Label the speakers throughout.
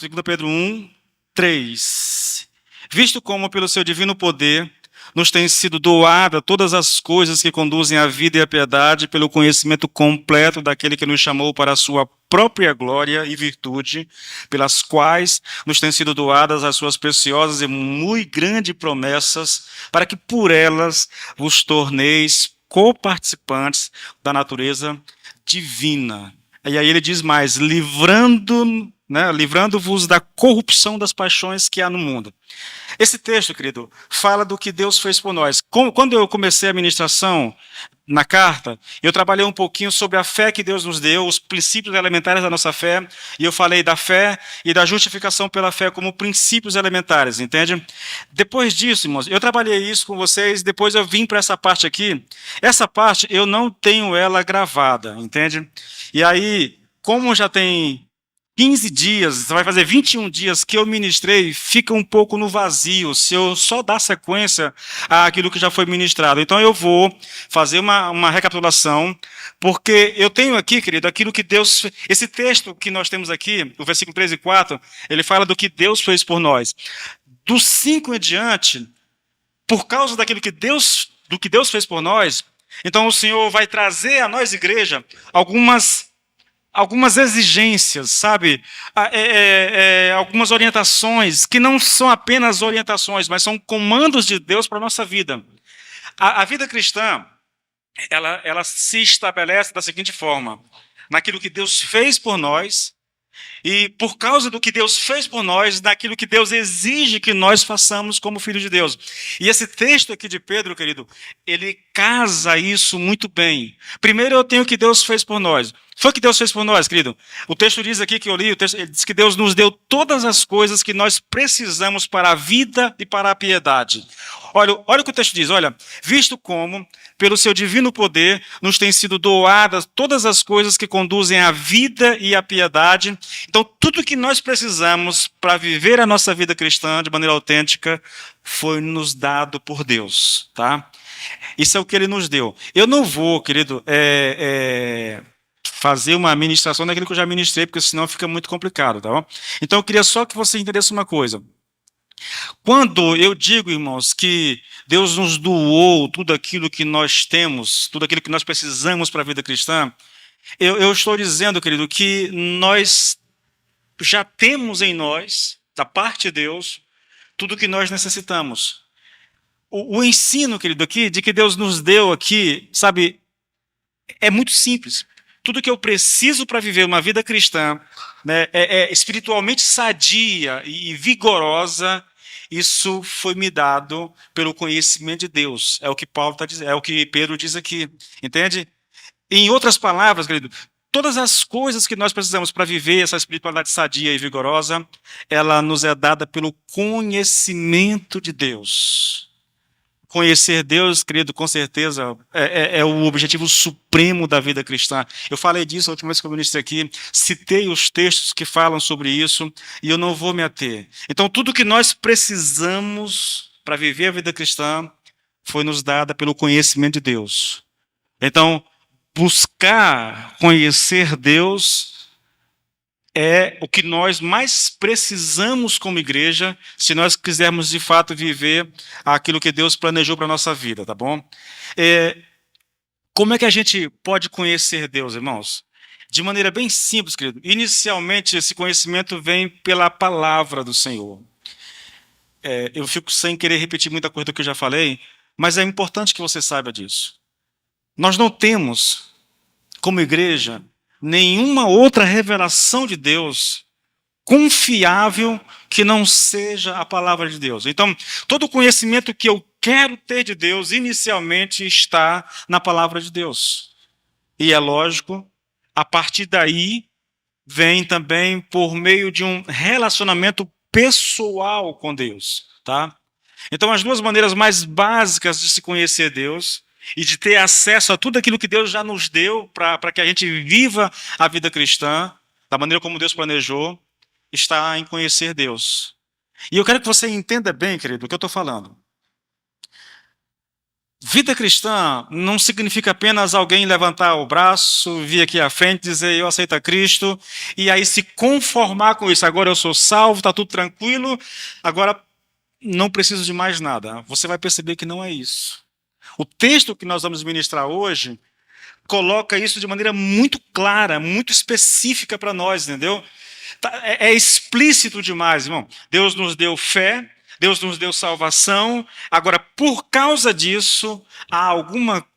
Speaker 1: 2 Pedro 1, 3. Visto como pelo seu divino poder nos têm sido doadas todas as coisas que conduzem à vida e à piedade pelo conhecimento completo daquele que nos chamou para a sua própria glória e virtude, pelas quais nos têm sido doadas as suas preciosas e muito grandes promessas, para que por elas vos torneis coparticipantes da natureza divina. E aí ele diz mais, livrando-vos da corrupção das paixões que há no mundo. Esse texto, querido, fala do que Deus fez por nós. Quando eu comecei a ministração na carta, eu trabalhei um pouquinho sobre a fé que Deus nos deu, os princípios elementares da nossa fé, e eu falei da fé e da justificação pela fé como princípios elementares, entende? Depois disso, irmãos, eu trabalhei isso com vocês, depois eu vim para essa parte aqui. Essa parte eu não tenho ela gravada, entende? E aí, como já tem 15 dias, vai fazer 21 dias que eu ministrei, fica um pouco no vazio, se eu só dar sequência àquilo que já foi ministrado. Então eu vou fazer uma recapitulação, porque eu tenho aqui, querido, aquilo que Deus... Esse texto que nós temos aqui, o versículo 3 e 4, ele fala do que Deus fez por nós. Do 5 em diante, por causa daquilo que Deus fez por nós, então o Senhor vai trazer a nós, igreja, algumas exigências, sabe? Algumas orientações, que não são apenas orientações, mas são comandos de Deus para a nossa vida. A vida cristã, ela se estabelece da seguinte forma, naquilo que Deus fez por nós, e por causa do que Deus fez por nós, daquilo que Deus exige que nós façamos como filhos de Deus. E esse texto aqui de Pedro, querido, ele casa isso muito bem. Primeiro eu tenho o que Deus fez por nós. Foi o que Deus fez por nós, querido. O texto diz aqui que eu li, ele diz que Deus nos deu todas as coisas que nós precisamos para a vida e para a piedade. Olha o que o texto diz, olha, visto como, pelo seu divino poder, nos têm sido doadas todas as coisas que conduzem à vida e à piedade. Então, tudo que nós precisamos para viver a nossa vida cristã de maneira autêntica foi nos dado por Deus, tá? Isso é o que Ele nos deu. Eu não vou, querido, fazer uma ministração daquilo que eu já ministrei, porque senão fica muito complicado, tá bom? Então, eu queria só que você entendesse uma coisa. Quando eu digo, irmãos, que Deus nos doou tudo aquilo que nós temos, tudo aquilo que nós precisamos para a vida cristã, eu estou dizendo, querido, que nós já temos em nós, da parte de Deus, tudo o que nós necessitamos. O ensino, querido, aqui, de que Deus nos deu aqui, sabe, é muito simples. Tudo que eu preciso para viver uma vida cristã, né, espiritualmente sadia e vigorosa, isso foi me dado pelo conhecimento de Deus. É o que Paulo está dizendo, é o que Pedro diz aqui, entende? Em outras palavras, querido, todas as coisas que nós precisamos para viver essa espiritualidade sadia e vigorosa, ela nos é dada pelo conhecimento de Deus. Conhecer Deus, querido, com certeza, é o objetivo supremo da vida cristã. Eu falei disso a última vez que eu ministrei aqui, citei os textos que falam sobre isso, e eu não vou me ater. Então, tudo que nós precisamos para viver a vida cristã foi nos dada pelo conhecimento de Deus. Então, buscar conhecer Deus é o que nós mais precisamos como igreja, se nós quisermos de fato viver aquilo que Deus planejou para a nossa vida, tá bom? Como é que a gente pode conhecer Deus, irmãos? De maneira bem simples, querido. Inicialmente, esse conhecimento vem pela palavra do Senhor. Eu fico sem querer repetir muita coisa do que eu já falei, mas é importante que você saiba disso. Nós não temos, como igreja, nenhuma outra revelação de Deus confiável que não seja a palavra de Deus. Então, todo o conhecimento que eu quero ter de Deus, inicialmente está na palavra de Deus. E é lógico, a partir daí, vem também por meio de um relacionamento pessoal com Deus, tá? Então, as duas maneiras mais básicas de se conhecer Deus e de ter acesso a tudo aquilo que Deus já nos deu para que a gente viva a vida cristã, da maneira como Deus planejou, está em conhecer Deus. E eu quero que você entenda bem, querido, o que eu estou falando. Vida cristã não significa apenas alguém levantar o braço, vir aqui à frente e dizer eu aceito a Cristo, e aí se conformar com isso. Agora eu sou salvo, está tudo tranquilo, agora não preciso de mais nada. Você vai perceber que não é isso. O texto que nós vamos ministrar hoje coloca isso de maneira muito clara, muito específica para nós, entendeu? É explícito demais, irmão. Deus nos deu fé, Deus nos deu salvação. Agora, por causa disso, há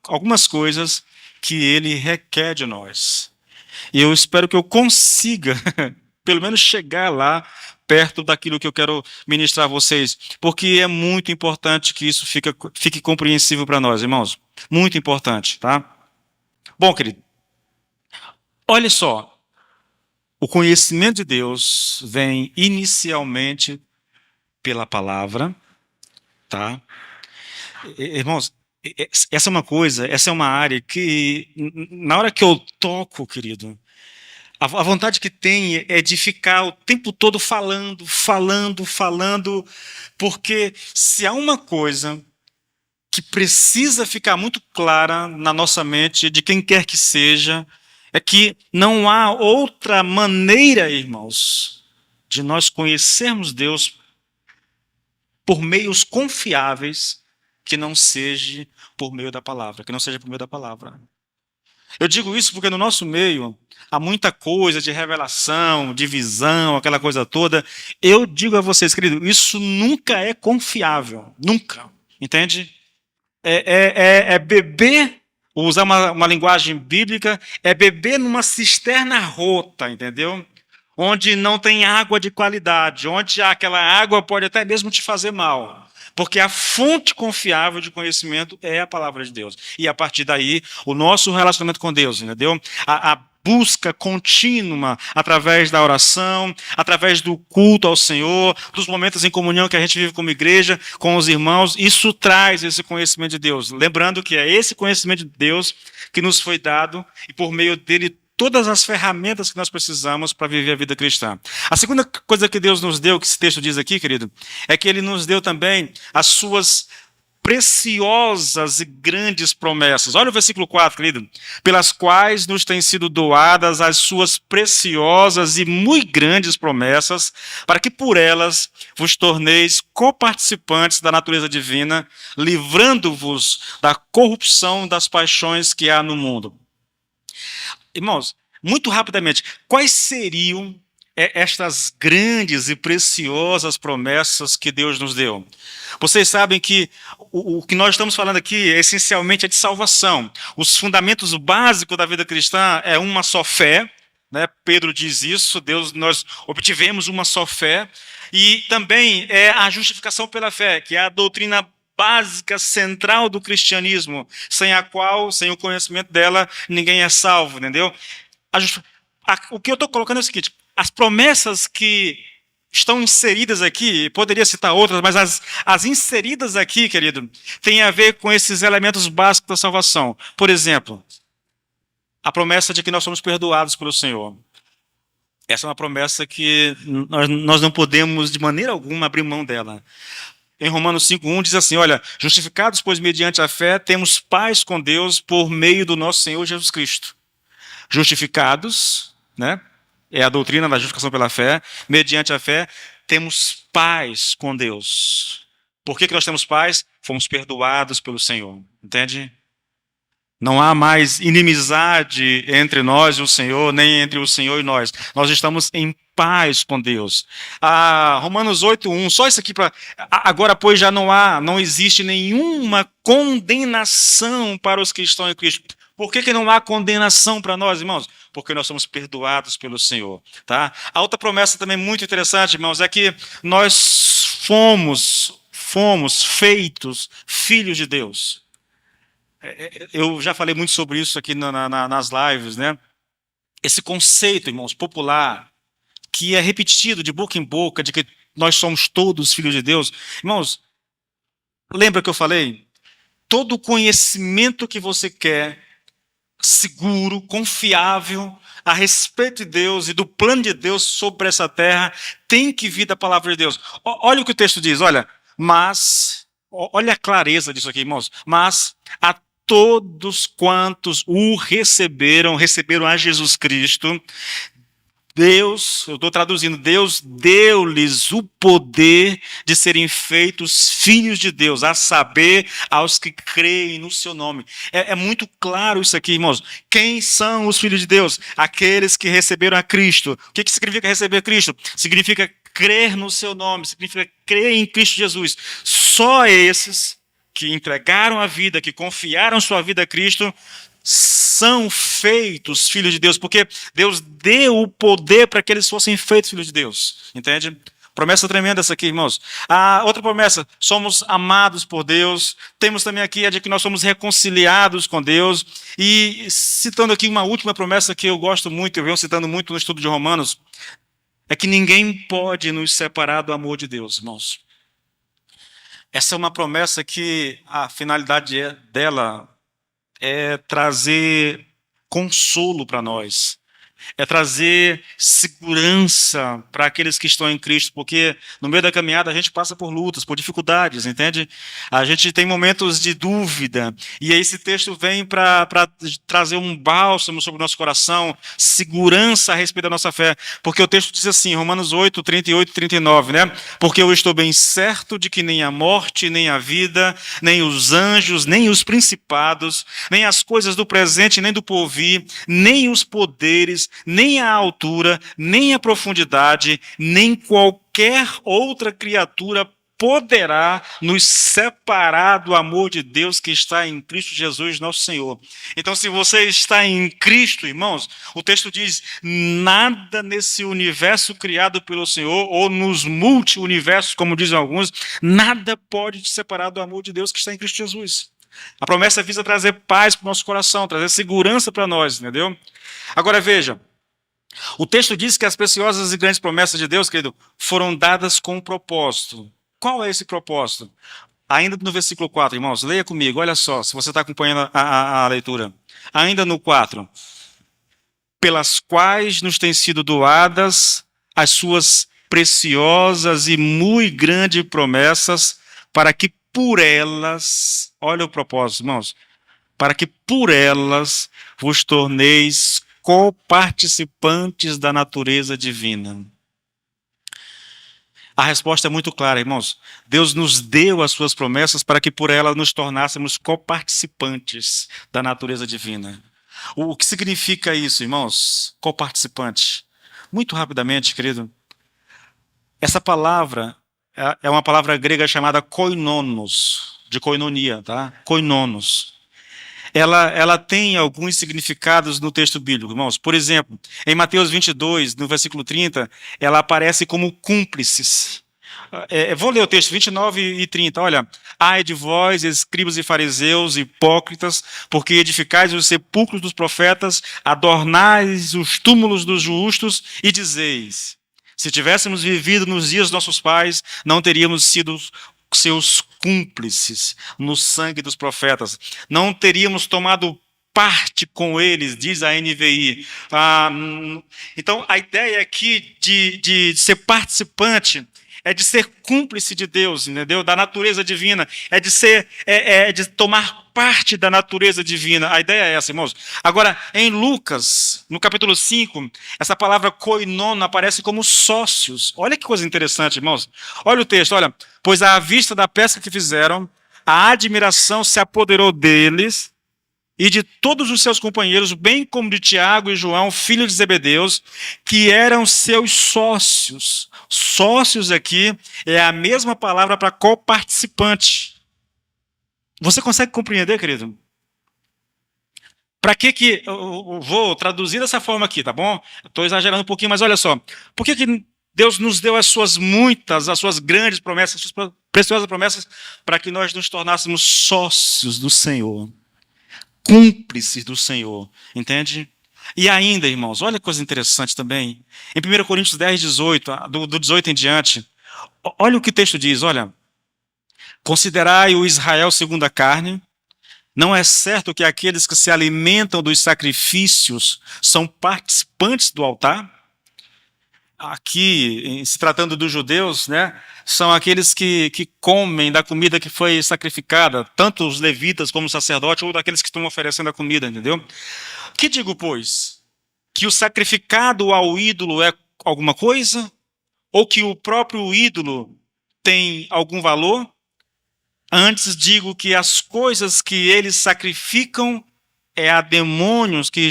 Speaker 1: algumas coisas que Ele requer de nós. E eu espero que eu consiga, pelo menos, chegar lá perto daquilo que eu quero ministrar a vocês, porque é muito importante que isso fique compreensível para nós, irmãos. Muito importante, tá? Bom, querido, olha só. O conhecimento de Deus vem inicialmente pela palavra, tá? Irmãos, essa é uma coisa, essa é uma área que, na hora que eu toco, querido, a vontade que tem é de ficar o tempo todo falando, falando, falando, porque se há uma coisa que precisa ficar muito clara na nossa mente, de quem quer que seja, é que não há outra maneira, irmãos, de nós conhecermos Deus por meios confiáveis que não seja por meio da palavra, que não seja por meio da palavra. Eu digo isso porque no nosso meio há muita coisa de revelação, de visão, aquela coisa toda. Eu digo a vocês, querido, isso nunca é confiável, nunca, entende? É beber, usar uma linguagem bíblica, é beber numa cisterna rota, entendeu? Onde não tem água de qualidade, onde aquela água pode até mesmo te fazer mal. Porque a fonte confiável de conhecimento é a palavra de Deus. E a partir daí, o nosso relacionamento com Deus, entendeu? A busca contínua através da oração, através do culto ao Senhor, dos momentos em comunhão que a gente vive como igreja, com os irmãos, isso traz esse conhecimento de Deus. Lembrando que é esse conhecimento de Deus que nos foi dado e por meio dele todas as ferramentas que nós precisamos para viver a vida cristã. A segunda coisa que Deus nos deu, que esse texto diz aqui, querido, é que Ele nos deu também as suas preciosas e grandes promessas. Olha o versículo 4, querido. Pelas quais nos têm sido doadas as suas preciosas e muito grandes promessas, para que por elas vos torneis coparticipantes da natureza divina, livrando-vos da corrupção das paixões que há no mundo. Irmãos, muito rapidamente, quais seriam estas grandes e preciosas promessas que Deus nos deu? Vocês sabem que o que nós estamos falando aqui essencialmente é de salvação. Os fundamentos básicos da vida cristã é uma só fé, né? Pedro diz isso, nós obtivemos uma só fé, e também é a justificação pela fé, que é a doutrina básica, central do cristianismo, sem a qual, sem o conhecimento dela, ninguém é salvo, entendeu? O que eu estou colocando é o seguinte: as promessas que estão inseridas aqui, poderia citar outras, mas as inseridas aqui, querido, tem a ver com esses elementos básicos da salvação. Por exemplo, a promessa de que nós somos perdoados pelo Senhor. Essa é uma promessa que nós não podemos, de maneira alguma, abrir mão dela. Em Romanos 5:1 diz assim, olha, justificados, pois, mediante a fé, temos paz com Deus por meio do nosso Senhor Jesus Cristo. Justificados, né? É a doutrina da justificação pela fé. Mediante a fé, temos paz com Deus. Por que nós temos paz? Fomos perdoados pelo Senhor. Entende? Não há mais inimizade entre nós e o Senhor, nem entre o Senhor e nós. Nós estamos em paz com Deus. Romanos 8:1, só isso aqui para. Agora, pois, já não existe nenhuma condenação para os que estão em Cristo. Por que não há condenação para nós, irmãos? Porque nós somos perdoados pelo Senhor. Tá? A outra promessa também muito interessante, irmãos, é que nós fomos feitos filhos de Deus. Eu já falei muito sobre isso aqui nas lives, né? Esse conceito, irmãos, popular, que é repetido de boca em boca, de que nós somos todos filhos de Deus. Irmãos, lembra que eu falei? Todo conhecimento que você quer, seguro, confiável, a respeito de Deus e do plano de Deus sobre essa terra, tem que vir da palavra de Deus. Olha o que o texto diz, olha, mas Olha a clareza disso aqui, irmãos. Mas a todos quantos o receberam, receberam a Jesus Cristo, Deus, eu estou traduzindo, Deus deu-lhes o poder de serem feitos filhos de Deus, a saber, aos que creem no seu nome. É muito claro isso aqui, irmãos. Quem são os filhos de Deus? Aqueles que receberam a Cristo. O que significa receber Cristo? Significa crer no seu nome, significa crer em Cristo Jesus. Só esses que entregaram a vida, que confiaram sua vida a Cristo, são feitos filhos de Deus, porque Deus deu o poder para que eles fossem feitos filhos de Deus, entende? Promessa tremenda essa aqui, irmãos. A outra promessa, somos amados por Deus. Temos também aqui a de que nós somos reconciliados com Deus. E citando aqui uma última promessa que eu gosto muito, eu venho citando muito no estudo de Romanos, é que ninguém pode nos separar do amor de Deus, irmãos. Essa é uma promessa que a finalidade dela é trazer consolo para nós, é trazer segurança para aqueles que estão em Cristo, porque no meio da caminhada a gente passa por lutas, por dificuldades, entende? A gente tem momentos de dúvida, e aí esse texto vem para trazer um bálsamo sobre o nosso coração, segurança a respeito da nossa fé, porque o texto diz assim, Romanos 8, 38 e 39, né? Porque eu estou bem certo de que nem a morte, nem a vida, nem os anjos, nem os principados, nem as coisas do presente, nem do porvir, nem os poderes, nem a altura, nem a profundidade, nem qualquer outra criatura poderá nos separar do amor de Deus que está em Cristo Jesus, nosso Senhor. Então, se você está em Cristo, irmãos, o texto diz, nada nesse universo criado pelo Senhor, ou nos multi-universos, como dizem alguns, nada pode te separar do amor de Deus que está em Cristo Jesus. A promessa visa trazer paz para o nosso coração, trazer segurança para nós, entendeu? Agora veja, o texto diz que as preciosas e grandes promessas de Deus, querido, foram dadas com um propósito. Qual é esse propósito? Ainda no versículo 4, irmãos, leia comigo, olha só, se você está acompanhando a leitura. Ainda no 4. Pelas quais nos têm sido doadas as suas preciosas e muito grandes promessas, para que por elas, olha o propósito, irmãos, para que por elas vos torneis coparticipantes da natureza divina. A resposta é muito clara, irmãos. Deus nos deu as suas promessas para que por elas nos tornássemos coparticipantes da natureza divina. O que significa isso, irmãos? Coparticipante. Muito rapidamente, querido. Essa palavra é uma palavra grega chamada koinonos, de koinonia, tá? Koinonos. Ela tem alguns significados no texto bíblico, irmãos. Por exemplo, em Mateus 22, no versículo 30, ela aparece como cúmplices. Vou ler o texto 29 e 30. Olha, ai de vós, escribas e fariseus, hipócritas, porque edificais os sepulcros dos profetas, adornais os túmulos dos justos e dizeis, se tivéssemos vivido nos dias dos nossos pais, não teríamos sido seus cúmplices no sangue dos profetas. Não teríamos tomado parte com eles, diz a NVI. Então, a ideia aqui de ser participante é de ser cúmplice de Deus, entendeu? Da natureza divina, de tomar parte da natureza divina. A ideia é essa, irmãos. Agora, em Lucas, no capítulo 5, essa palavra koinono aparece como sócios. Olha que coisa interessante, irmãos. Olha o texto, olha. Pois à vista da pesca que fizeram, a admiração se apoderou deles e de todos os seus companheiros, bem como de Tiago e João, filhos de Zebedeus, que eram seus sócios. Sócios aqui é a mesma palavra para coparticipante. Você consegue compreender, querido? Para que eu vou traduzir dessa forma aqui, tá bom? Estou exagerando um pouquinho, mas olha só. Por que Deus nos deu as suas grandes promessas, as suas preciosas promessas, para que nós nos tornássemos sócios do Senhor, cúmplices do Senhor, entende? E ainda, irmãos, olha que coisa interessante também. Em 1 Coríntios 10, 18, do 18 em diante, olha o que o texto diz, olha. Considerai o Israel segundo a carne. Não é certo que aqueles que se alimentam dos sacrifícios são participantes do altar? aqui, se tratando dos judeus, né, são aqueles que comem da comida que foi sacrificada, tanto os levitas como os sacerdotes, ou daqueles que estão oferecendo a comida, entendeu? Que digo, pois? Que o sacrificado ao ídolo é alguma coisa? Ou que o próprio ídolo tem algum valor? Antes digo que as coisas que eles sacrificam é a demônios que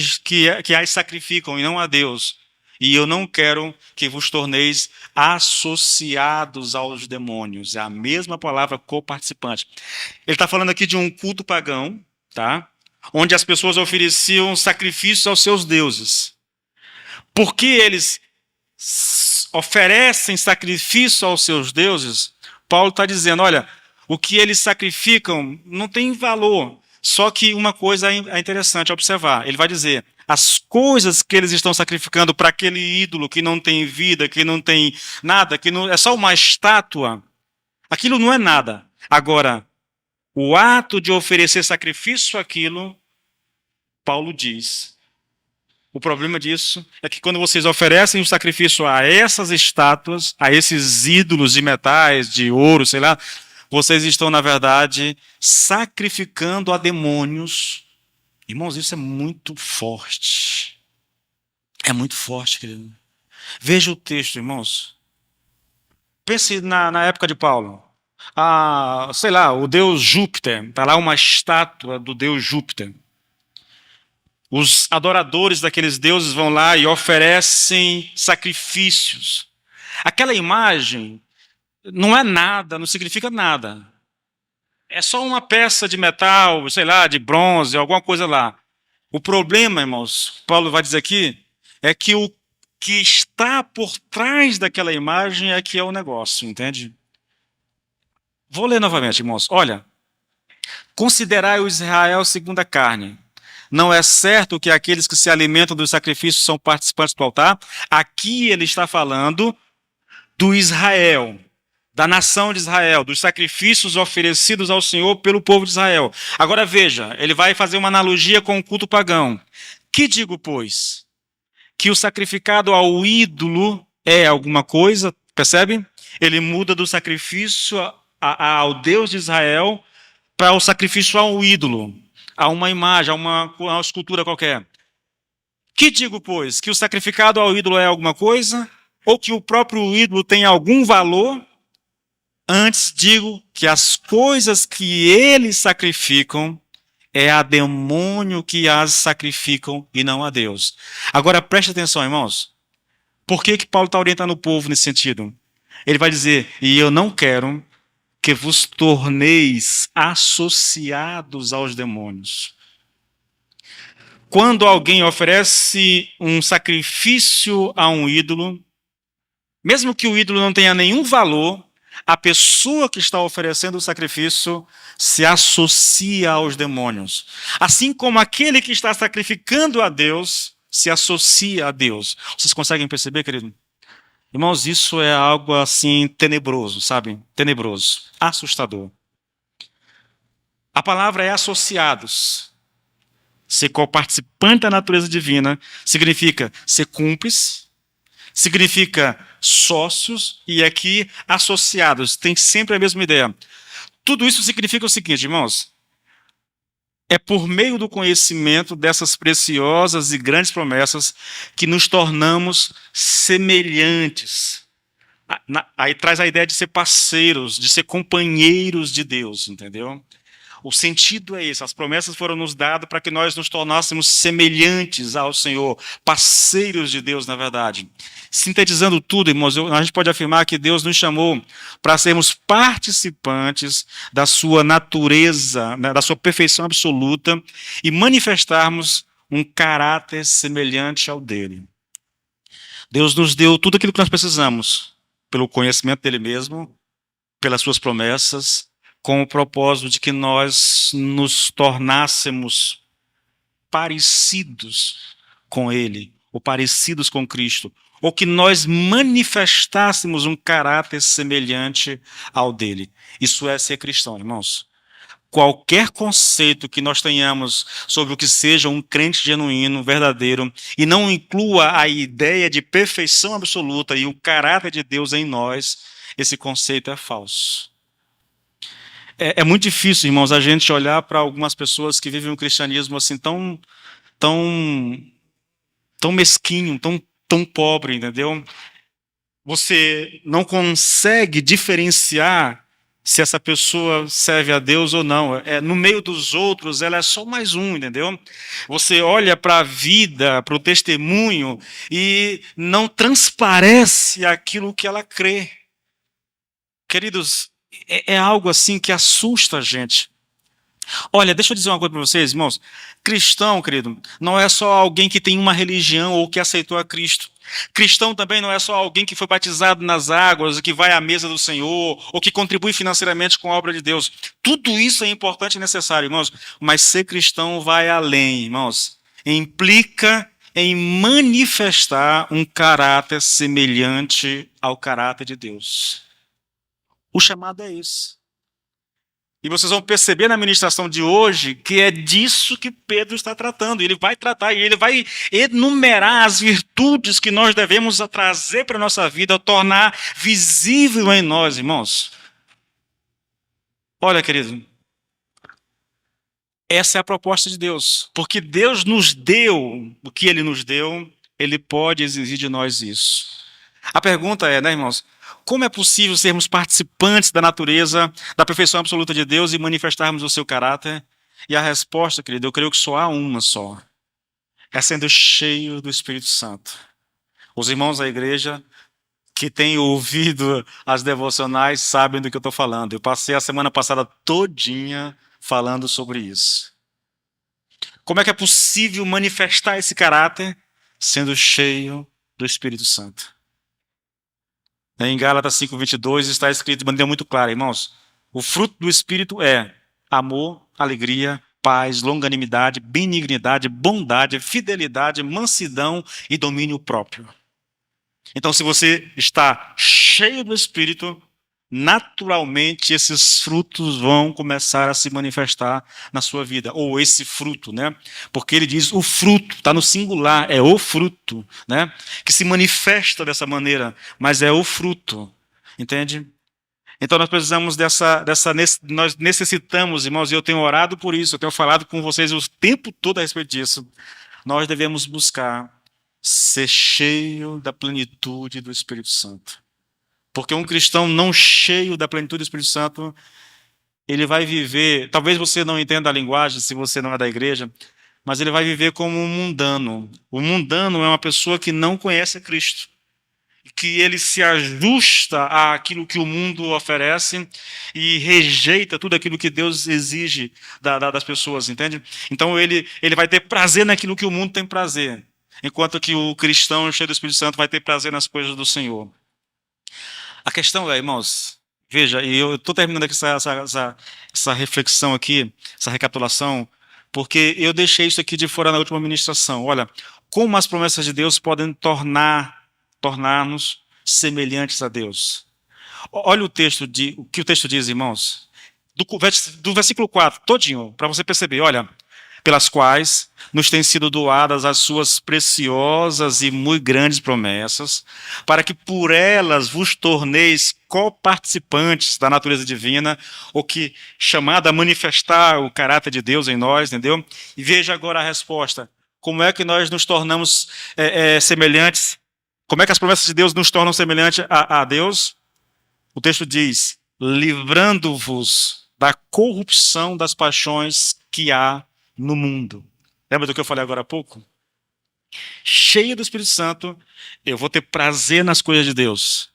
Speaker 1: as sacrificam e não a Deus. E eu não quero que vos torneis associados aos demônios. É a mesma palavra coparticipante. Ele está falando aqui de um culto pagão, tá? Onde as pessoas ofereciam sacrifícios aos seus deuses. Porque eles oferecem sacrifício aos seus deuses, Paulo está dizendo, olha, o que eles sacrificam não tem valor. Só que uma coisa é interessante observar. Ele vai dizer, as coisas que eles estão sacrificando para aquele ídolo que não tem vida, que não tem nada, que não, é só uma estátua, aquilo não é nada. Agora, o ato de oferecer sacrifício àquilo, Paulo diz, o problema disso é que quando vocês oferecem o sacrifício a essas estátuas, a esses ídolos de metais, de ouro, sei lá, vocês estão, na verdade, sacrificando a demônios. Irmãos, isso é muito forte. É muito forte, querido. Veja o texto, irmãos. Pense na época de Paulo. Sei lá, o deus Júpiter. Está lá uma estátua do deus Júpiter. Os adoradores daqueles deuses vão lá e oferecem sacrifícios. Aquela imagem não é nada, não significa nada. É só uma peça de metal, sei lá, de bronze, alguma coisa lá. O problema, irmãos, Paulo vai dizer aqui, é que o que está por trás daquela imagem é que é o negócio, entende? Vou ler novamente, irmãos. Olha, considerai o Israel segundo a carne. Não é certo que aqueles que se alimentam dos sacrifícios são participantes do altar? Aqui ele está falando do Israel, da nação de Israel, dos sacrifícios oferecidos ao Senhor pelo povo de Israel. Agora veja, ele vai fazer uma analogia com o culto pagão. Que digo, pois? Que o sacrificado ao ídolo é alguma coisa, percebe? Ele muda do sacrifício ao Deus de Israel para o sacrifício ao ídolo, a uma imagem, a uma escultura qualquer. Que digo, pois? Que o sacrificado ao ídolo é alguma coisa? Ou que o próprio ídolo tem algum valor? Antes digo que as coisas que eles sacrificam é a demônio que as sacrificam e não a Deus. Agora preste atenção, irmãos. Por que Paulo está orientando o povo nesse sentido? Ele vai dizer, e eu não quero que vos torneis associados aos demônios. Quando alguém oferece um sacrifício a um ídolo, mesmo que o ídolo não tenha nenhum valor, a pessoa que está oferecendo o sacrifício se associa aos demônios. Assim como aquele que está sacrificando a Deus se associa a Deus. Vocês conseguem perceber, querido? Irmãos, isso é algo assim tenebroso, sabe? Tenebroso, assustador. A palavra é associados. Ser coparticipante da natureza divina significa ser cúmplice, significa sócios e aqui associados. Tem sempre a mesma ideia. Tudo isso significa o seguinte, irmãos. É por meio do conhecimento dessas preciosas e grandes promessas que nos tornamos semelhantes. Aí traz a ideia de ser parceiros, de ser companheiros de Deus, entendeu? O sentido é esse, as promessas foram nos dadas para que nós nos tornássemos semelhantes ao Senhor, parceiros de Deus, na verdade. Sintetizando tudo, irmãos, a gente pode afirmar que Deus nos chamou para sermos participantes da sua natureza, né, da sua perfeição absoluta e manifestarmos um caráter semelhante ao dele. Deus nos deu tudo aquilo que nós precisamos, pelo conhecimento dele mesmo, pelas suas promessas, com o propósito de que nós nos tornássemos parecidos com ele, ou parecidos com Cristo, ou que nós manifestássemos um caráter semelhante ao dele. Isso é ser cristão, irmãos. qualquer conceito que nós tenhamos sobre o que seja um crente genuíno, verdadeiro, e não inclua a ideia de perfeição absoluta e o caráter de Deus em nós, esse conceito é falso. É muito difícil, irmãos, a gente olhar para algumas pessoas que vivem um cristianismo assim tão, tão mesquinho, tão pobre, entendeu? Você não consegue diferenciar se essa pessoa serve a Deus ou não. No meio dos outros, ela é só mais um, entendeu? Você olha para a vida, para o testemunho, e não transparece aquilo que ela crê. Queridos, é algo assim que assusta a gente. Olha, deixa eu dizer uma coisa para vocês, irmãos. Cristão, querido, não é só alguém que tem uma religião ou que aceitou a Cristo. Cristão também não é só alguém que foi batizado nas águas, que vai à mesa do Senhor, ou que contribui financeiramente com a obra de Deus. Tudo isso é importante e necessário, irmãos. Mas ser cristão vai além, irmãos. Implica em manifestar um caráter semelhante ao caráter de Deus. O chamado é esse. E vocês vão perceber na ministração de hoje que é disso que Pedro está tratando. Ele vai tratar e ele vai enumerar as virtudes que nós devemos trazer para a nossa vida, tornar visível em nós, irmãos. Olha, querido, essa é a proposta de Deus. Porque Deus nos deu o que Ele nos deu, Ele pode exigir de nós isso. A pergunta é, né, irmãos? Como é possível sermos participantes da natureza, da perfeição absoluta de Deus e manifestarmos o seu caráter? E a resposta, querido, eu creio que só há uma só. É sendo cheio do Espírito Santo. Os irmãos da igreja que têm ouvido as devocionais sabem do que eu estou falando. Eu passei a semana passada todinha falando sobre isso. Como é que é possível manifestar esse caráter? Sendo cheio do Espírito Santo. Em Gálatas 5:22 está escrito de maneira muito clara, irmãos. O fruto do Espírito é amor, alegria, paz, longanimidade, benignidade, bondade, fidelidade, mansidão e domínio próprio. Então, se você está cheio do Espírito, naturalmente esses frutos vão começar a se manifestar na sua vida. Ou esse fruto, né? Porque ele diz o fruto, está no singular, é o fruto, né? Que se manifesta dessa maneira, mas é o fruto, entende? Então nós precisamos nós necessitamos, irmãos, e eu tenho orado por isso, eu tenho falado com vocês o tempo todo a respeito disso. Nós devemos buscar ser cheio da plenitude do Espírito Santo. Porque um cristão não cheio da plenitude do Espírito Santo, ele vai viver, talvez você não entenda a linguagem se você não é da igreja, mas ele vai viver como um mundano. O mundano é uma pessoa que não conhece a Cristo, que ele se ajusta àquilo que o mundo oferece e rejeita tudo aquilo que Deus exige das pessoas, entende? Então ele vai ter prazer naquilo que o mundo tem prazer, enquanto que o cristão cheio do Espírito Santo vai ter prazer nas coisas do Senhor. A questão é, irmãos, veja, e eu estou terminando aqui essa reflexão aqui, essa recapitulação, porque eu deixei isso aqui de fora na última ministração. Olha, como as promessas de Deus podem tornar-nos semelhantes a Deus. Olha o que o texto diz, irmãos. Do versículo 4, todinho, para você perceber, olha. Pelas quais nos têm sido doadas as suas preciosas e muito grandes promessas, para que por elas vos torneis coparticipantes da natureza divina, ou que chamada a manifestar o caráter de Deus em nós, entendeu? E veja agora a resposta. Como é que nós nos tornamos semelhantes? Como é que as promessas de Deus nos tornam semelhantes a Deus? O texto diz, livrando-vos da corrupção das paixões que há no mundo. Lembra do que eu falei agora há pouco? Cheio do Espírito Santo, eu vou ter prazer nas coisas de Deus.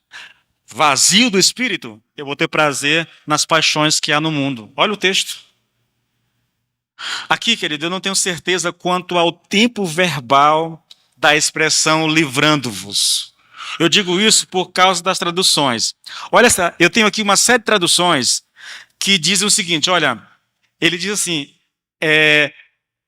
Speaker 1: Vazio do Espírito, eu vou ter prazer nas paixões que há no mundo. Olha o texto. Aqui, querido, eu não tenho certeza quanto ao tempo verbal da expressão livrando-vos. Eu digo isso por causa das traduções. Olha, eu tenho aqui uma série de traduções que dizem o seguinte, olha, ele diz assim,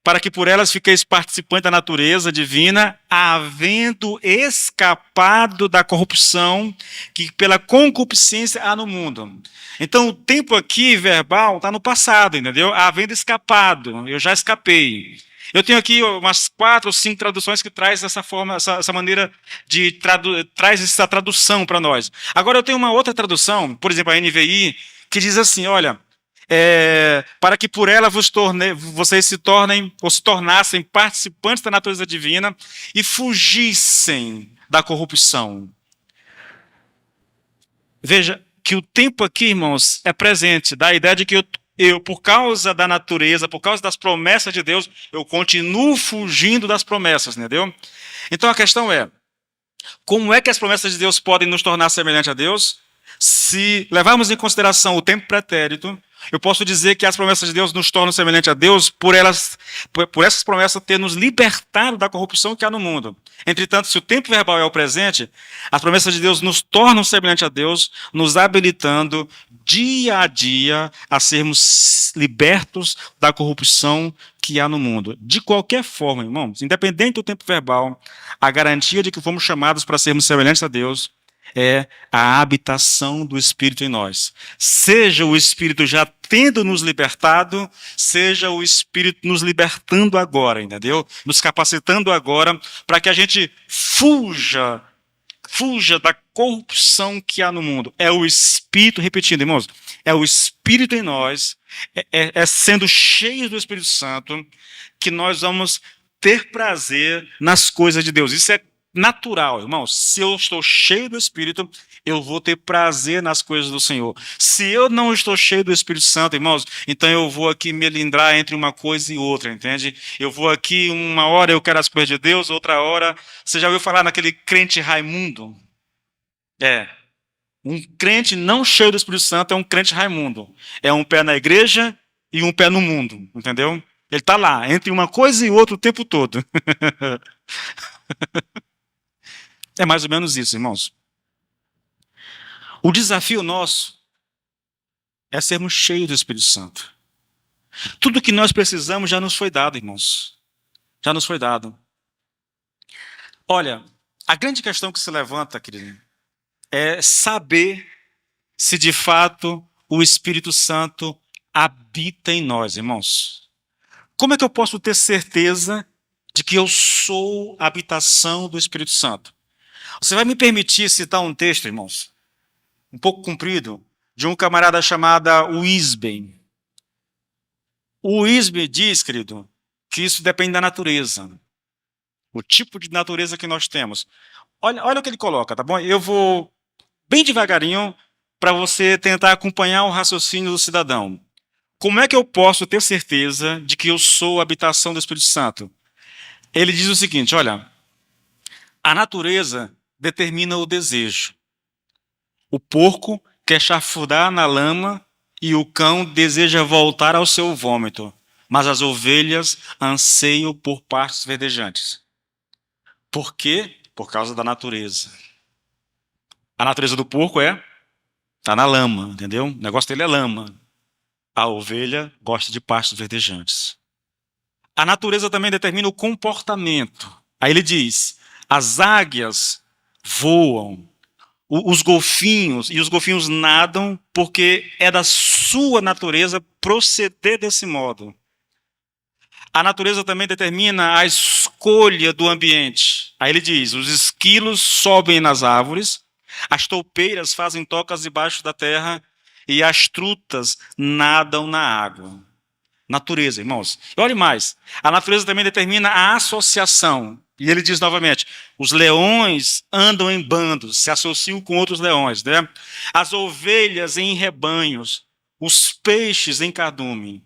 Speaker 1: para que por elas fiqueis participantes da natureza divina, havendo escapado da corrupção que pela concupiscência há no mundo. Então, o tempo aqui, verbal, está no passado, entendeu? Havendo escapado, eu já escapei. Eu tenho aqui umas 4 ou 5 traduções que traz essa forma, essa maneira de traz essa tradução para nós. Agora eu tenho uma outra tradução, por exemplo, a NVI, que diz assim, olha, para que por ela vocês se tornem ou se tornassem participantes da natureza divina e fugissem da corrupção. Veja que o tempo aqui, irmãos, é presente, dá a ideia de que eu, por causa da natureza, por causa das promessas de Deus, eu continuo fugindo das promessas, entendeu? Então a questão é, como é que as promessas de Deus podem nos tornar semelhantes a Deus? Se levarmos em consideração o tempo pretérito, eu posso dizer que as promessas de Deus nos tornam semelhantes a Deus por essas promessas ter nos libertado da corrupção que há no mundo. Entretanto, se o tempo verbal é o presente, as promessas de Deus nos tornam semelhantes a Deus, nos habilitando dia a dia a sermos libertos da corrupção que há no mundo. De qualquer forma, irmãos, independente do tempo verbal, a garantia de que fomos chamados para sermos semelhantes a Deus é a habitação do Espírito em nós. Seja o Espírito já tendo nos libertado, seja o Espírito nos libertando agora, entendeu? Nos capacitando agora para que a gente fuja da corrupção que há no mundo. É o Espírito, repetindo, irmãos, é o Espírito em nós, é sendo cheios do Espírito Santo que nós vamos ter prazer nas coisas de Deus. Isso é natural, irmãos. Se eu estou cheio do Espírito, eu vou ter prazer nas coisas do Senhor. Se eu não estou cheio do Espírito Santo, irmãos, então eu vou aqui melindrar entre uma coisa e outra, entende? Eu vou aqui, uma hora eu quero as coisas de Deus, outra hora... Você já ouviu falar naquele crente Raimundo? Um crente não cheio do Espírito Santo é um crente Raimundo. É um pé na igreja e um pé no mundo, entendeu? Ele está lá, entre uma coisa e outra o tempo todo. É mais ou menos isso, irmãos. O desafio nosso é sermos cheios do Espírito Santo. Tudo que nós precisamos já nos foi dado, irmãos. Já nos foi dado. Olha, a grande questão que se levanta, querido, é saber se de fato o Espírito Santo habita em nós, irmãos. Como é que eu posso ter certeza de que eu sou a habitação do Espírito Santo? Você vai me permitir citar um texto, irmãos, um pouco comprido, de um camarada chamado Wisby. O Wisby diz, querido, que isso depende da natureza. O tipo de natureza que nós temos. Olha o que ele coloca, tá bom? Eu vou bem devagarinho para você tentar acompanhar o raciocínio do cidadão. Como é que eu posso ter certeza de que eu sou a habitação do Espírito Santo? Ele diz o seguinte, olha, a natureza determina o desejo. O porco quer chafurdar na lama e o cão deseja voltar ao seu vômito, mas as ovelhas anseiam por pastos verdejantes. Por quê? Por causa da natureza. A natureza do porco está na lama, entendeu? O negócio dele é lama. A ovelha gosta de pastos verdejantes. A natureza também determina o comportamento. Aí ele diz, as águias voam, os golfinhos nadam porque é da sua natureza proceder desse modo. A natureza também determina a escolha do ambiente. Aí ele diz, os esquilos sobem nas árvores, as toupeiras fazem tocas debaixo da terra e as trutas nadam na água. Natureza, irmãos. E olhe mais, a natureza também determina a associação. E ele diz novamente, os leões andam em bandos, se associam com outros leões, né? As ovelhas em rebanhos, os peixes em cardume.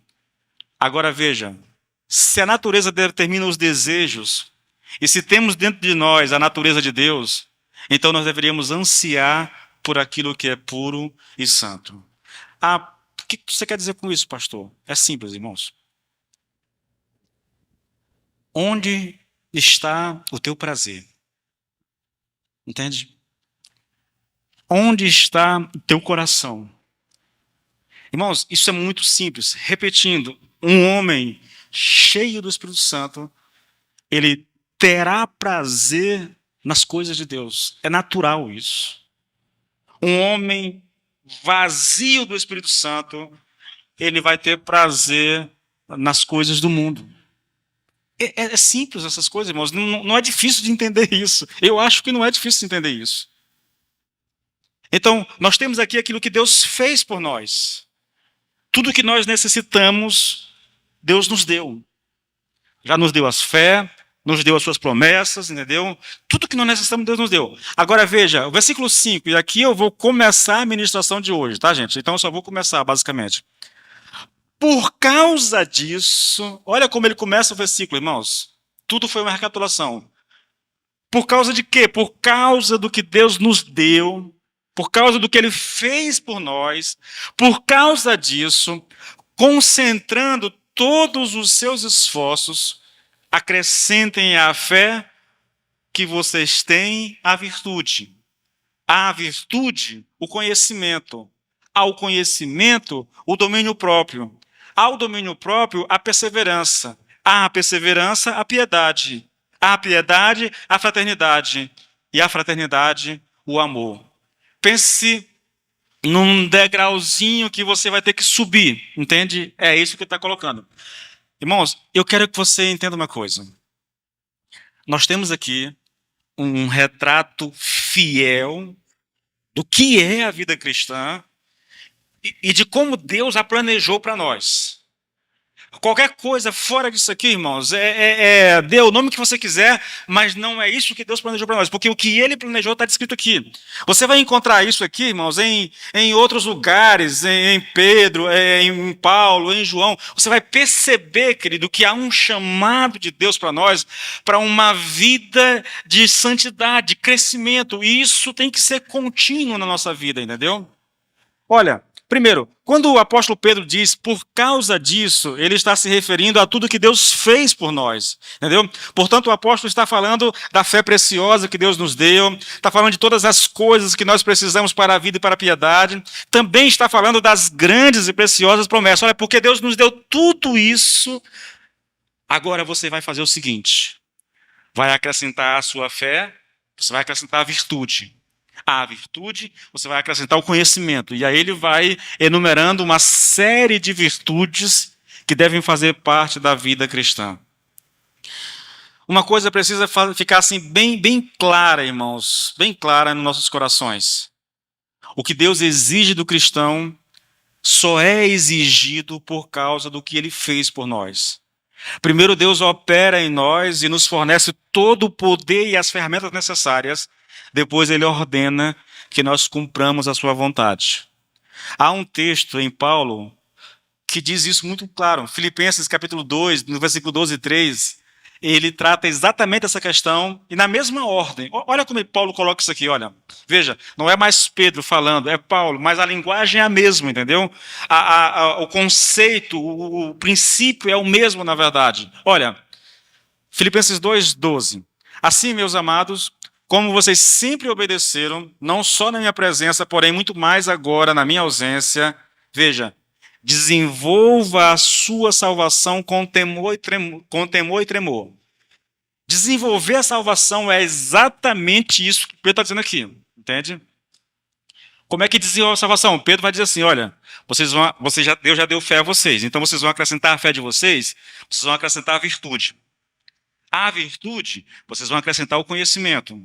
Speaker 1: Agora veja, se a natureza determina os desejos, e se temos dentro de nós a natureza de Deus, então nós deveríamos ansiar por aquilo que é puro e santo. O que você quer dizer com isso, pastor? É simples, irmãos. Onde está o teu prazer? Entende? Onde está o teu coração? Irmãos, isso é muito simples. Repetindo, um homem cheio do Espírito Santo, ele terá prazer nas coisas de Deus. É natural isso. Um homem vazio do Espírito Santo, ele vai ter prazer nas coisas do mundo. É simples essas coisas, irmãos. Não é difícil de entender isso. Eu acho que não é difícil de entender isso. Então, nós temos aqui aquilo que Deus fez por nós. Tudo que nós necessitamos, Deus nos deu. Já nos deu as fé, nos deu as suas promessas, entendeu? Tudo que nós necessitamos, Deus nos deu. Agora veja, o versículo 5, e aqui eu vou começar a ministração de hoje, tá, gente? Então eu só vou começar, basicamente. Por causa disso, olha como ele começa o versículo, irmãos. Tudo foi uma recapitulação. Por causa de quê? Por causa do que Deus nos deu, por causa do que ele fez por nós, por causa disso, concentrando todos os seus esforços, acrescentem à fé que vocês têm a virtude. À virtude, o conhecimento. Ao conhecimento, o domínio próprio. Ao domínio próprio, a perseverança. À perseverança, a piedade. À piedade, a fraternidade. E à fraternidade, o amor. Pense num degrauzinho que você vai ter que subir, entende? É isso que ele está colocando. Irmãos, eu quero que você entenda uma coisa. Nós temos aqui um retrato fiel do que é a vida cristã e de como Deus a planejou para nós. Qualquer coisa fora disso aqui, irmãos, dê o nome que você quiser, mas não é isso que Deus planejou para nós, porque o que Ele planejou está descrito aqui. Você vai encontrar isso aqui, irmãos, em outros lugares, em Pedro, em Paulo, em João. Você vai perceber, querido, que há um chamado de Deus para nós, para uma vida de santidade, de crescimento, e isso tem que ser contínuo na nossa vida, entendeu? Olha, primeiro, quando o apóstolo Pedro diz por causa disso, ele está se referindo a tudo que Deus fez por nós, entendeu? Portanto, o apóstolo está falando da fé preciosa que Deus nos deu, está falando de todas as coisas que nós precisamos para a vida e para a piedade, também está falando das grandes e preciosas promessas. Olha, porque Deus nos deu tudo isso, agora você vai fazer o seguinte, vai acrescentar a sua fé, você vai acrescentar a virtude. À virtude, você vai acrescentar o conhecimento. E aí ele vai enumerando uma série de virtudes que devem fazer parte da vida cristã. Uma coisa precisa ficar assim bem clara, irmãos, bem clara nos nossos corações. O que Deus exige do cristão só é exigido por causa do que ele fez por nós. Primeiro, Deus opera em nós e nos fornece todo o poder e as ferramentas necessárias. Depois ele ordena que nós cumpramos a sua vontade. Há um texto em Paulo que diz isso muito claro. Filipenses capítulo 2, no versículo 12 e 3, ele trata exatamente essa questão e na mesma ordem. Olha como Paulo coloca isso aqui, olha. Veja, não é mais Pedro falando, é Paulo, mas a linguagem é a mesma, entendeu? O conceito, o princípio é o mesmo, na verdade. Olha, Filipenses 2, 12. Assim, meus amados, como vocês sempre obedeceram, não só na minha presença, porém muito mais agora na minha ausência, veja, desenvolva a sua salvação com temor e tremor. Desenvolver a salvação é exatamente isso que Pedro está dizendo aqui, entende? Como é que desenvolve a salvação? Pedro vai dizer assim, olha, Deus já deu fé a vocês, então vocês vão acrescentar a fé de vocês vão acrescentar a virtude. À virtude, vocês vão acrescentar o conhecimento.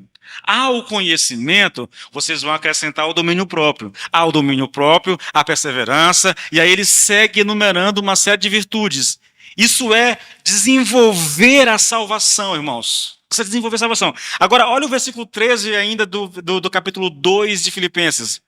Speaker 1: Ao conhecimento, vocês vão acrescentar o domínio próprio. Ao domínio próprio, a perseverança. E aí ele segue enumerando uma série de virtudes. Isso é desenvolver a salvação, irmãos. Isso é desenvolver a salvação. Agora, olha o versículo 13 ainda do capítulo 2 de Filipenses.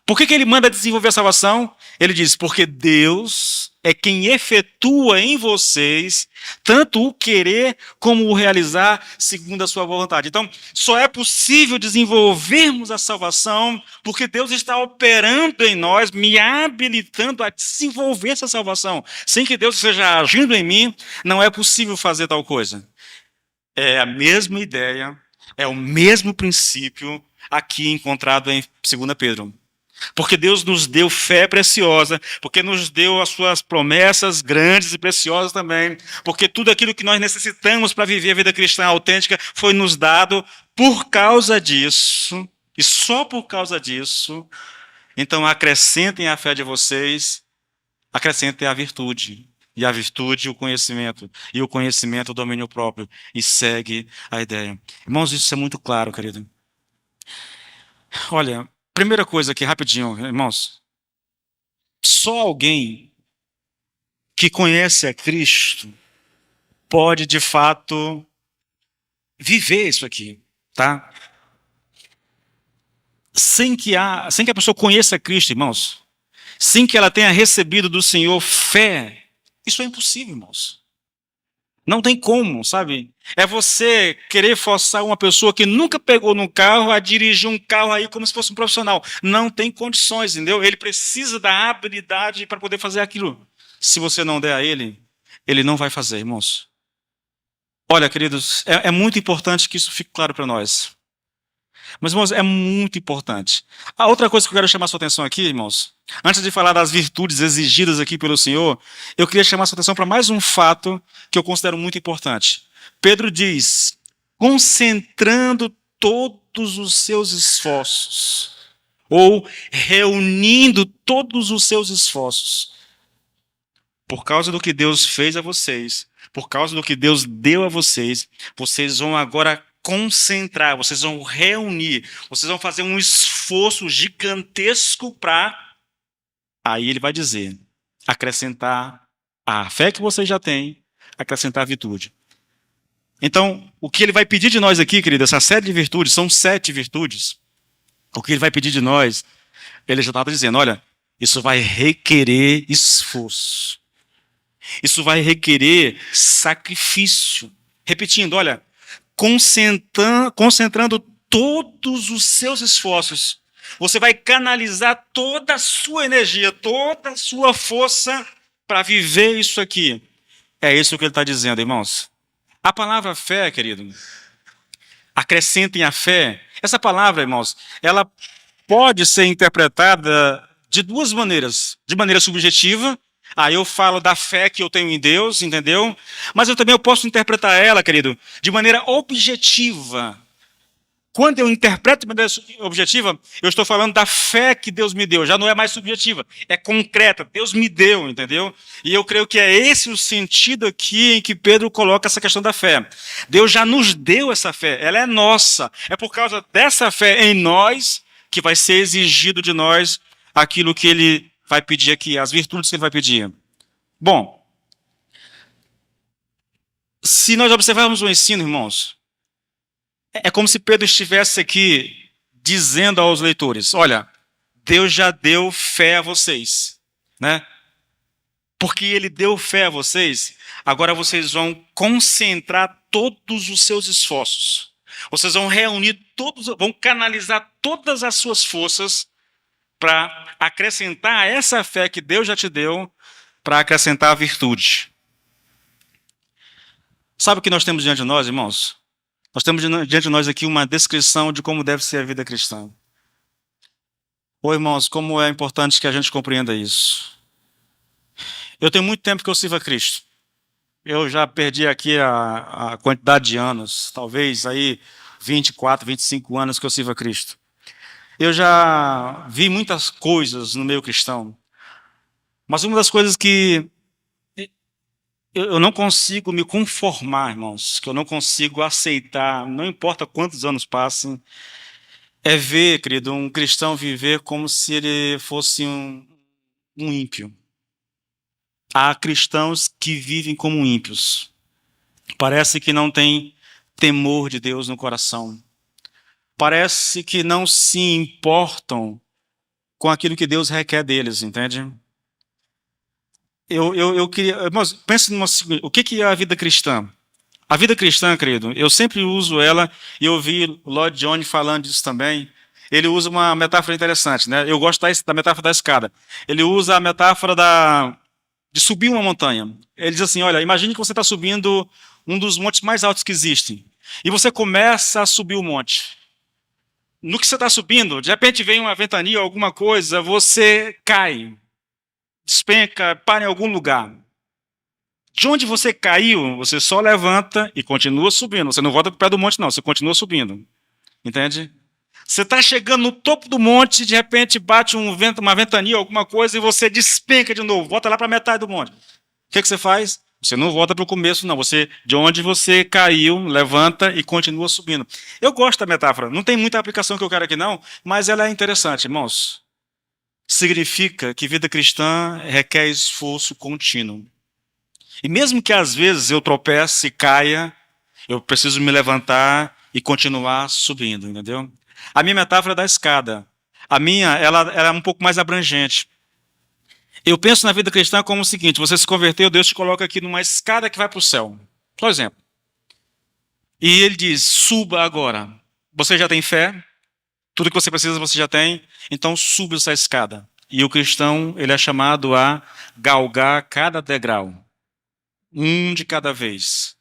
Speaker 1: Por que ele manda desenvolver a salvação? Ele diz, porque Deus é quem efetua em vocês tanto o querer como o realizar segundo a sua vontade. Então, só é possível desenvolvermos a salvação porque Deus está operando em nós, me habilitando a desenvolver essa salvação. Sem que Deus esteja agindo em mim, não é possível fazer tal coisa. É a mesma ideia, é o mesmo princípio aqui encontrado em 2 Pedro. Porque Deus nos deu fé preciosa, porque nos deu as suas promessas grandes e preciosas também, porque tudo aquilo que nós necessitamos para viver a vida cristã autêntica foi nos dado por causa disso, e só por causa disso. Então acrescentem a fé de vocês, acrescentem a virtude. E a virtude, o conhecimento. E o conhecimento, o domínio próprio. E segue a ideia. Irmãos, isso é muito claro, querido. Olha, primeira coisa aqui, rapidinho, irmãos. Só alguém que conhece a Cristo pode, de fato, viver isso aqui, tá? Sem que a pessoa conheça Cristo, irmãos, sem que ela tenha recebido do Senhor fé, isso é impossível, irmãos. Não tem como, sabe? É você querer forçar uma pessoa que nunca pegou no carro a dirigir um carro aí como se fosse um profissional. Não tem condições, entendeu? Ele precisa da habilidade para poder fazer aquilo. Se você não der a ele, ele não vai fazer, irmãos. Olha, queridos, é muito importante que isso fique claro para nós. Mas, irmãos, é muito importante. A outra coisa que eu quero chamar a sua atenção aqui, irmãos, antes de falar das virtudes exigidas aqui pelo Senhor, eu queria chamar a sua atenção para mais um fato que eu considero muito importante. Pedro diz, concentrando todos os seus esforços, ou reunindo todos os seus esforços, por causa do que Deus fez a vocês, por causa do que Deus deu a vocês, vocês vão agora concentrar, vocês vão reunir, vocês vão fazer um esforço gigantesco para, aí ele vai dizer, acrescentar a fé que vocês já têm, acrescentar a virtude. Então, o que ele vai pedir de nós aqui, querido, essa série de virtudes, são 7 virtudes. O que ele vai pedir de nós, ele já estava dizendo, olha, isso vai requerer esforço. Isso vai requerer sacrifício. Repetindo, olha, concentrando todos os seus esforços, você vai canalizar toda a sua energia, toda a sua força para viver isso aqui. É isso que ele está dizendo, irmãos. A palavra fé, querido, acrescentem a fé. Essa palavra, irmãos, ela pode ser interpretada de duas maneiras. De maneira subjetiva, aí eu falo da fé que eu tenho em Deus, entendeu? Mas eu posso interpretar ela, querido, de maneira objetiva. Quando eu interpreto de maneira objetiva, eu estou falando da fé que Deus me deu. Já não é mais subjetiva, é concreta. Deus me deu, entendeu? E eu creio que é esse o sentido aqui em que Pedro coloca essa questão da fé. Deus já nos deu essa fé, ela é nossa. É por causa dessa fé em nós que vai ser exigido de nós aquilo que ele vai pedir aqui, as virtudes que ele vai pedir. Bom, se nós observarmos o ensino, irmãos, é como se Pedro estivesse aqui dizendo aos leitores, olha, Deus já deu fé a vocês, né? Porque ele deu fé a vocês, agora vocês vão concentrar todos os seus esforços. Vocês vão reunir todos, vão canalizar todas as suas forças para acrescentar a essa fé que Deus já te deu, para acrescentar a virtude. Sabe o que nós temos diante de nós, irmãos? Nós temos diante de nós aqui uma descrição de como deve ser a vida cristã. Ô, irmãos, como é importante que a gente compreenda isso. Eu tenho muito tempo que eu sirvo a Cristo. Eu já perdi aqui a quantidade de anos, talvez aí 24, 25 anos que eu sirvo a Cristo. Eu já vi muitas coisas no meio cristão, mas uma das coisas que eu não consigo me conformar, irmãos, que eu não consigo aceitar, não importa quantos anos passem, é ver, querido, um cristão viver como se ele fosse um ímpio. Há cristãos que vivem como ímpios. Parece que não tem temor de Deus no coração. Parece que não se importam com aquilo que Deus requer deles, entende? Eu queria... Irmãos, pense o que é a vida cristã? A vida cristã, querido, eu sempre uso ela, e eu ouvi o Lloyd Jones falando disso também. Ele usa uma metáfora interessante, né? Eu gosto da metáfora da escada. Ele usa a metáfora de subir uma montanha. Ele diz assim, olha, imagine que você está subindo um dos montes mais altos que existem. E você começa a subir o monte. no que você está subindo, de repente vem uma ventania, alguma coisa, você cai, despenca, para em algum lugar. De onde você caiu, você só levanta e continua subindo. Você não volta para o pé do monte, não, você continua subindo. Entende? Você está chegando no topo do monte, de repente bate um vento, uma ventania, alguma coisa, e você despenca de novo, volta lá para a metade do monte. O que você faz? Você não volta para o começo, não. Você, de onde você caiu, levanta e continua subindo. Eu gosto da metáfora. Não tem muita aplicação que eu quero aqui, não, mas ela é interessante, irmãos. Significa que vida cristã requer esforço contínuo. E mesmo que às vezes eu tropece e caia, eu preciso me levantar e continuar subindo, entendeu? A minha metáfora é da escada. A minha, ela é um pouco mais abrangente. Eu penso na vida cristã como o seguinte: você se converteu, Deus te coloca aqui numa escada que vai para o céu. Por exemplo. E ele diz: suba agora. Você já tem fé? Tudo que você precisa você já tem? Então suba essa escada. E o cristão, ele é chamado a galgar cada degrau. Um de cada vez.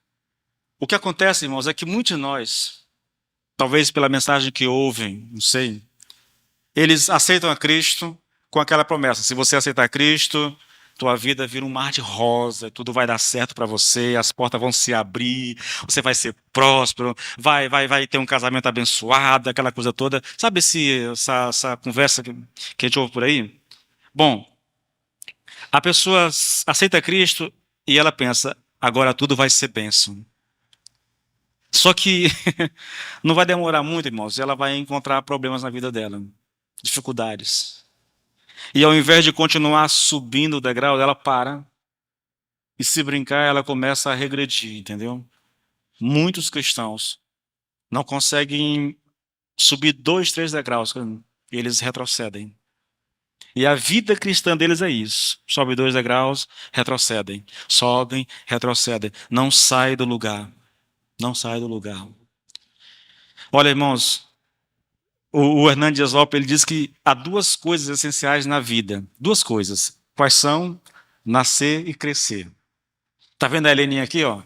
Speaker 1: O que acontece, irmãos, é que muitos de nós, talvez pela mensagem que ouvem, não sei, eles aceitam a Cristo com aquela promessa: se você aceitar Cristo, tua vida vira um mar de rosa, tudo vai dar certo para você, as portas vão se abrir, você vai ser próspero, vai ter um casamento abençoado, aquela coisa toda. Sabe essa conversa que a gente ouve por aí? Bom, a pessoa aceita Cristo e ela pensa: agora tudo vai ser bênção. Só que não vai demorar muito, irmãos, ela vai encontrar problemas na vida dela, dificuldades. E ao invés de continuar subindo o degrau, ela para. E se brincar, ela começa a regredir, entendeu? Muitos cristãos não conseguem subir 2, 3 degraus, e eles retrocedem. E a vida cristã deles é isso. Sobe 2 degraus, retrocedem. Sobem, retrocedem. Não sai do lugar. Não sai do lugar. Olha, irmãos, o Hernando Dias Lopes, ele diz que há duas coisas essenciais na vida. Duas coisas. Quais são? Nascer e crescer. Tá vendo a Heleninha aqui, ó?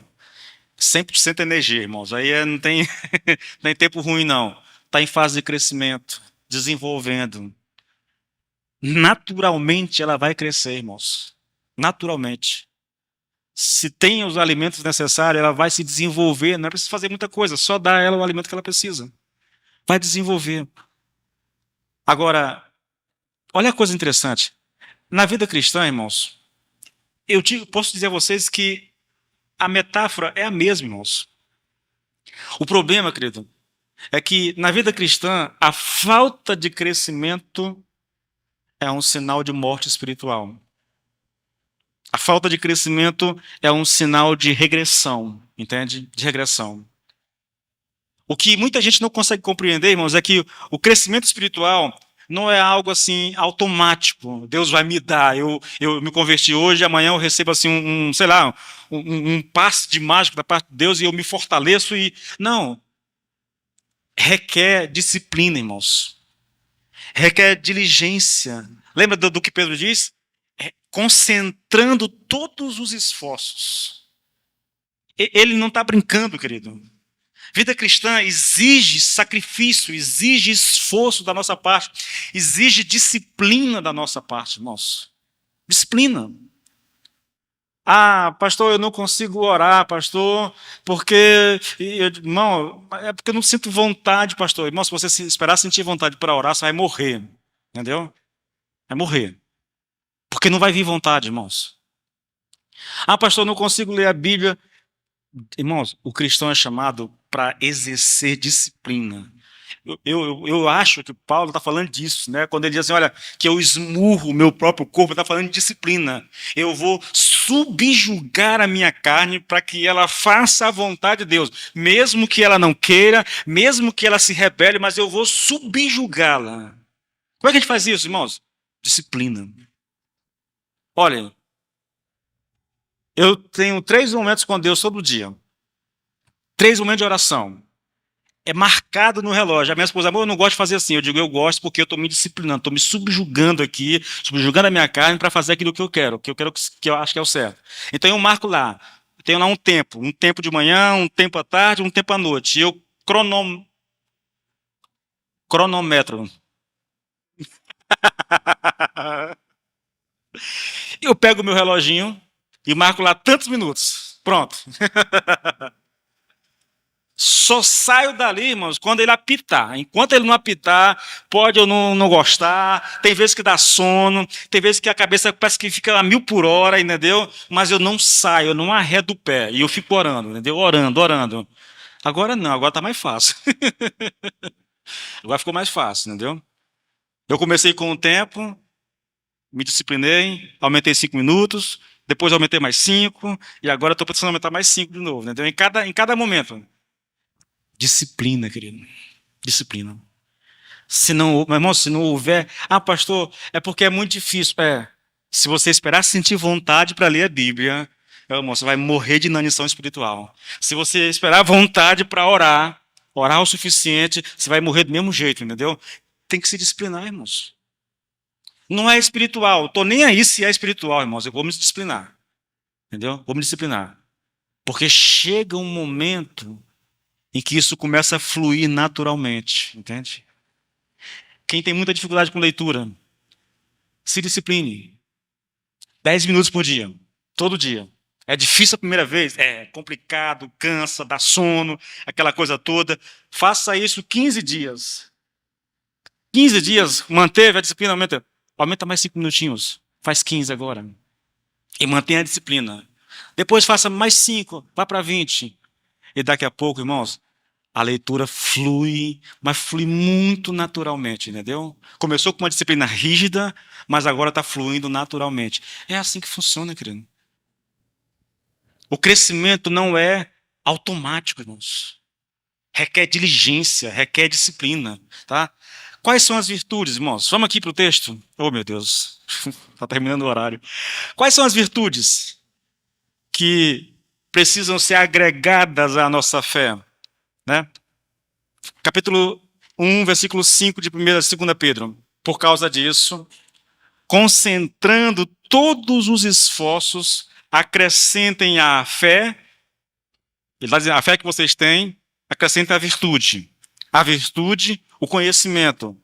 Speaker 1: 100% energia, irmãos. Aí não tem, não tem tempo ruim, não. Está em fase de crescimento, desenvolvendo. Naturalmente ela vai crescer, irmãos. Naturalmente. Se tem os alimentos necessários, ela vai se desenvolver. Não é preciso fazer muita coisa, só dar a ela o alimento que ela precisa. Vai desenvolver. Agora, olha a coisa interessante. Na vida cristã, irmãos, posso dizer a vocês que a metáfora é a mesma, irmãos. O problema, querido, é que na vida cristã, a falta de crescimento é um sinal de morte espiritual. A falta de crescimento é um sinal de regressão, entende? De regressão. O que muita gente não consegue compreender, irmãos, é que o crescimento espiritual não é algo assim automático. Deus vai me dar. Eu me converti hoje, amanhã eu recebo assim sei lá, um passe de mágica da parte de Deus e eu me fortaleço e não. Requer disciplina, irmãos. Requer diligência. Lembra do que Pedro diz? Concentrando todos os esforços. Ele não está brincando, querido. Vida cristã exige sacrifício, exige esforço da nossa parte, exige disciplina da nossa parte, irmãos. Disciplina. Ah, pastor, eu não consigo orar, pastor, porque, irmão, é porque eu não sinto vontade, pastor. Irmão, se você esperar sentir vontade para orar, você vai morrer, entendeu? Vai morrer. Porque não vai vir vontade, irmãos. Ah, pastor, eu não consigo ler a Bíblia. Irmãos, o cristão é chamado para exercer disciplina. Eu acho que Paulo está falando disso, né? Quando ele diz assim: olha, que eu esmurro o meu próprio corpo, ele está falando de disciplina. Eu vou subjugar a minha carne para que ela faça a vontade de Deus, mesmo que ela não queira, mesmo que ela se rebele, mas eu vou subjugá-la. Como é que a gente faz isso, irmãos? Disciplina. Olha, eu tenho 3 momentos com Deus todo dia. 3 momentos de oração. É marcado no relógio. A minha esposa: amor, eu não gosto de fazer assim. Eu digo: eu gosto porque eu estou me disciplinando, estou me subjugando aqui, subjugando a minha carne para fazer aquilo que eu quero, que eu acho que é o certo. Então eu marco lá. Eu tenho lá um tempo de manhã, um tempo à tarde, um tempo à noite. E eu Cronômetro. Eu pego o meu reloginho e marco lá tantos minutos. Pronto. Só saio dali, irmãos, quando ele apitar. Enquanto ele não apitar, pode eu não gostar. Tem vezes que dá sono, tem vezes que a cabeça parece que fica a 1.000 por hora, entendeu? Mas eu não saio, eu não arredo o pé. E eu fico orando, entendeu? Orando, orando. Agora não, agora tá mais fácil. Agora ficou mais fácil, entendeu? Eu comecei com o tempo, me disciplinei, aumentei 5 minutos, depois aumentei mais 5, e agora estou precisando aumentar mais 5 de novo, entendeu? Em cada momento. Disciplina, querido. Disciplina. Se não, meu irmão, se não houver. Ah, pastor, é porque é muito difícil. Se você esperar sentir vontade para ler a Bíblia, meu irmão, você vai morrer de inanição espiritual. Se você esperar vontade para orar, orar o suficiente, você vai morrer do mesmo jeito, entendeu? Tem que se disciplinar, irmãos. Não é espiritual. Estou nem aí se é espiritual, irmãos. Eu vou me disciplinar. Entendeu? Vou me disciplinar. Porque chega um momento em que isso começa a fluir naturalmente. Entende? Quem tem muita dificuldade com leitura, se discipline. 10 minutos por dia. Todo dia. É difícil a primeira vez? É complicado, cansa, dá sono, aquela coisa toda. Faça isso 15 dias. 15 dias, manteve a disciplina, aumenta mais 5 minutinhos. Faz 15 agora. E mantenha a disciplina. Depois faça mais 5, vá para 20. E daqui a pouco, irmãos, a leitura flui, mas flui muito naturalmente, entendeu? Começou com uma disciplina rígida, mas agora está fluindo naturalmente. É assim que funciona, querido. O crescimento não é automático, irmãos. Requer diligência, requer disciplina, tá? Quais são as virtudes, irmãos? Vamos aqui para o texto. Oh, meu Deus, está terminando o horário. Quais são as virtudes que precisam ser agregadas à nossa fé? Né? Capítulo 1, versículo 5 de 1 e 2 Pedro. Por causa disso, concentrando todos os esforços, acrescentem à fé, ele está dizendo, a fé que vocês têm, acrescentem a virtude, o conhecimento,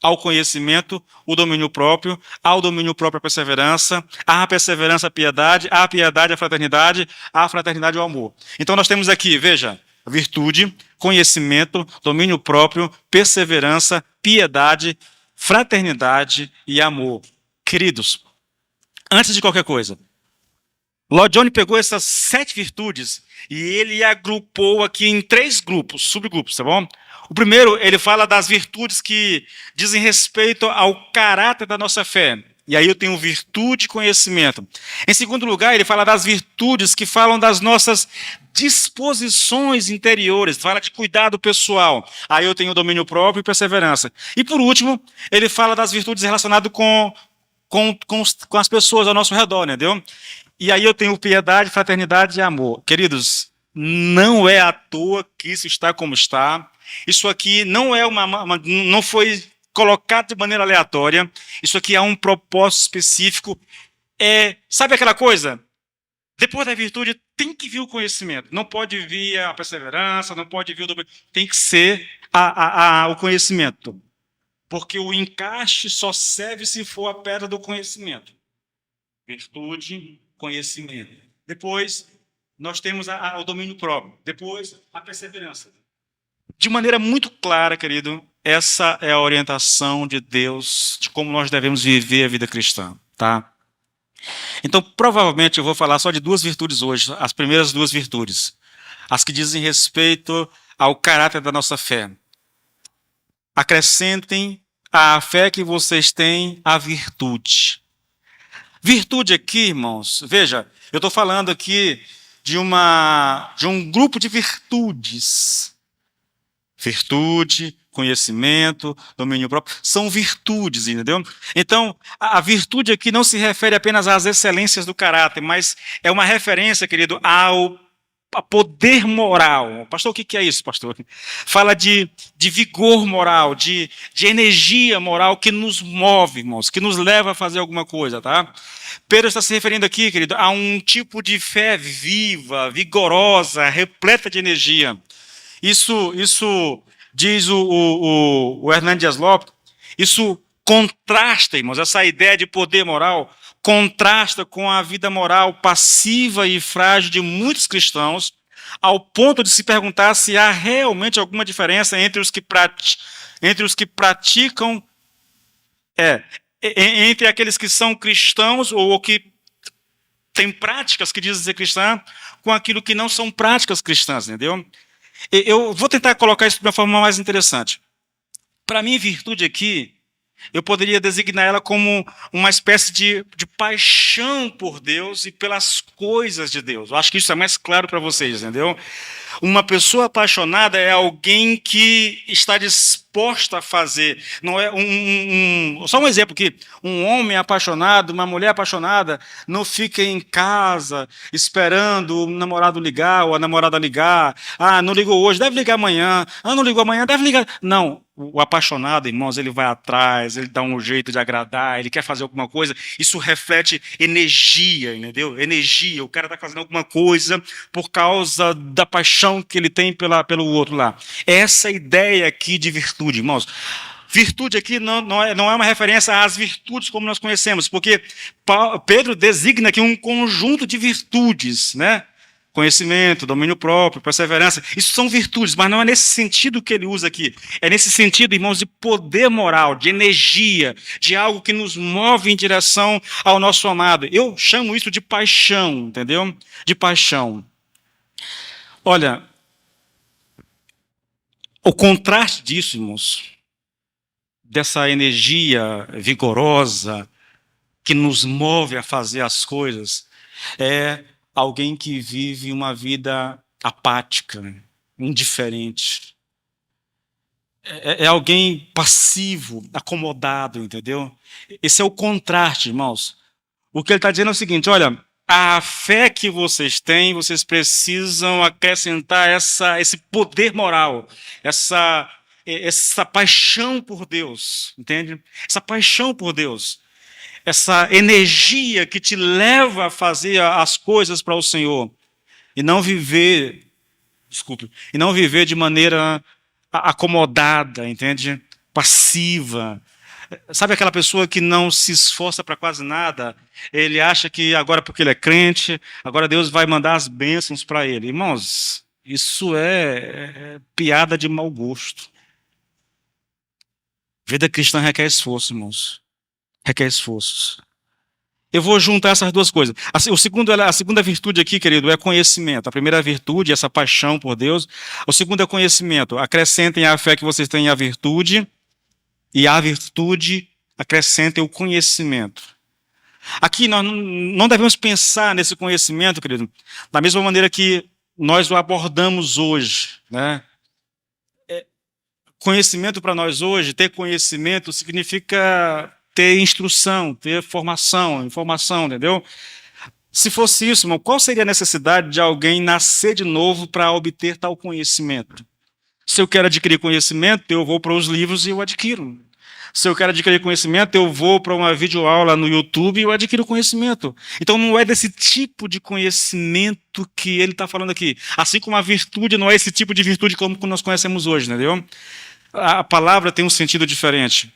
Speaker 1: ao conhecimento, o domínio próprio, ao domínio próprio, a perseverança, à perseverança, a piedade, à piedade, a fraternidade, à fraternidade, o amor. Então nós temos aqui, veja, virtude, conhecimento, domínio próprio, perseverança, piedade, fraternidade e amor. Queridos, antes de qualquer coisa, Lloyd Jones pegou essas 7 virtudes e ele agrupou aqui em 3 grupos, subgrupos, tá bom? O primeiro, ele fala das virtudes que dizem respeito ao caráter da nossa fé. E aí eu tenho virtude e conhecimento. Em segundo lugar, ele fala das virtudes que falam das nossas disposições interiores, fala de cuidado pessoal. Aí eu tenho domínio próprio e perseverança. E por último, ele fala das virtudes relacionadas com as pessoas ao nosso redor, entendeu? E aí eu tenho piedade, fraternidade e amor. Queridos, não é à toa que isso está como está. Isso aqui não é não foi colocado de maneira aleatória. Isso aqui é um propósito específico. Sabe aquela coisa? Depois da virtude tem que vir o conhecimento. Não pode vir a perseverança, não pode vir tem que ser o conhecimento. Porque o encaixe só serve se for a pedra do conhecimento. Virtude, conhecimento. Depois, nós temos o domínio próprio. Depois, a perseverança. De maneira muito clara, querido, essa é a orientação de Deus de como nós devemos viver a vida cristã, tá? Então, provavelmente, eu vou falar só de 2 virtudes hoje, as primeiras 2 virtudes. As que dizem respeito ao caráter da nossa fé. Acrescentem à fé que vocês têm a virtude. Virtude aqui, irmãos, veja, eu estou falando aqui de um grupo de virtudes. Virtude, conhecimento, domínio próprio, são virtudes, entendeu? Então, a virtude aqui não se refere apenas às excelências do caráter, mas é uma referência, querido, ao poder moral. Pastor, o que é isso, pastor? Fala de vigor moral, de energia moral que nos move, irmãos, que nos leva a fazer alguma coisa, tá? Pedro está se referindo aqui, querido, a um tipo de fé viva, vigorosa, repleta de energia. Isso Diz o Hernando Dias Lopes, isso contrasta, irmãos, essa ideia de poder moral contrasta com a vida moral passiva e frágil de muitos cristãos, ao ponto de se perguntar se há realmente alguma diferença entre os que praticam, entre aqueles que são cristãos ou que têm práticas que dizem ser cristã, com aquilo que não são práticas cristãs, entendeu? Eu vou tentar colocar isso de uma forma mais interessante. Para mim, virtude aqui, eu poderia designar ela como uma espécie de paixão por Deus e pelas coisas de Deus. Eu acho que isso é mais claro para vocês, entendeu? Uma pessoa apaixonada é alguém que está disposta a fazer. Não é só um exemplo aqui. Um homem apaixonado, uma mulher apaixonada, não fica em casa esperando o namorado ligar ou a namorada ligar. Ah, não ligou hoje, deve ligar amanhã. Ah, não ligou amanhã, deve ligar. Não. O apaixonado, irmãos, ele vai atrás, ele dá um jeito de agradar, ele quer fazer alguma coisa. Isso reflete energia, entendeu? Energia. O cara está fazendo alguma coisa por causa da paixão que ele tem pelo outro lá. Essa ideia aqui de virtude, irmãos. Virtude aqui não é uma referência às virtudes como nós conhecemos, porque Pedro designa aqui um conjunto de virtudes, né? Conhecimento, domínio próprio, perseverança. Isso são virtudes, mas não é nesse sentido que ele usa aqui. É nesse sentido, irmãos, de poder moral, de energia, de algo que nos move em direção ao nosso amado. Eu chamo isso de paixão, entendeu? De paixão. Olha, o contraste disso, irmãos, dessa energia vigorosa que nos move a fazer as coisas, é alguém que vive uma vida apática, indiferente. É alguém passivo, acomodado, entendeu? Esse é o contraste, irmãos. O que ele está dizendo é o seguinte, olha, a fé que vocês têm, vocês precisam acrescentar esse poder moral, essa paixão por Deus, entende? Essa paixão por Deus, essa energia que te leva a fazer as coisas para o Senhor e não viver, e não viver de maneira acomodada, entende? Passiva. Sabe aquela pessoa que não se esforça para quase nada? Ele acha que agora, porque ele é crente, agora Deus vai mandar as bênçãos para ele. Irmãos, isso é piada de mau gosto. Vida cristã requer esforço, irmãos. Requer esforços. Eu vou juntar essas duas coisas. A segunda virtude aqui, querido, é conhecimento. A primeira virtude, essa paixão por Deus. O segundo é conhecimento. Acrescentem à fé que vocês têm a virtude. E à virtude, acrescentem o conhecimento. Aqui nós não devemos pensar nesse conhecimento, querido, da mesma maneira que nós o abordamos hoje, né? Conhecimento para nós hoje, ter conhecimento significa ter instrução, ter formação, informação, entendeu? Se fosse isso, irmão, qual seria a necessidade de alguém nascer de novo para obter tal conhecimento? Se eu quero adquirir conhecimento, eu vou para os livros e eu adquiro. Se eu quero adquirir conhecimento, eu vou para uma videoaula no YouTube e eu adquiro conhecimento. Então não é desse tipo de conhecimento que ele está falando aqui. Assim como a virtude não é esse tipo de virtude como nós conhecemos hoje, entendeu? A palavra tem um sentido diferente.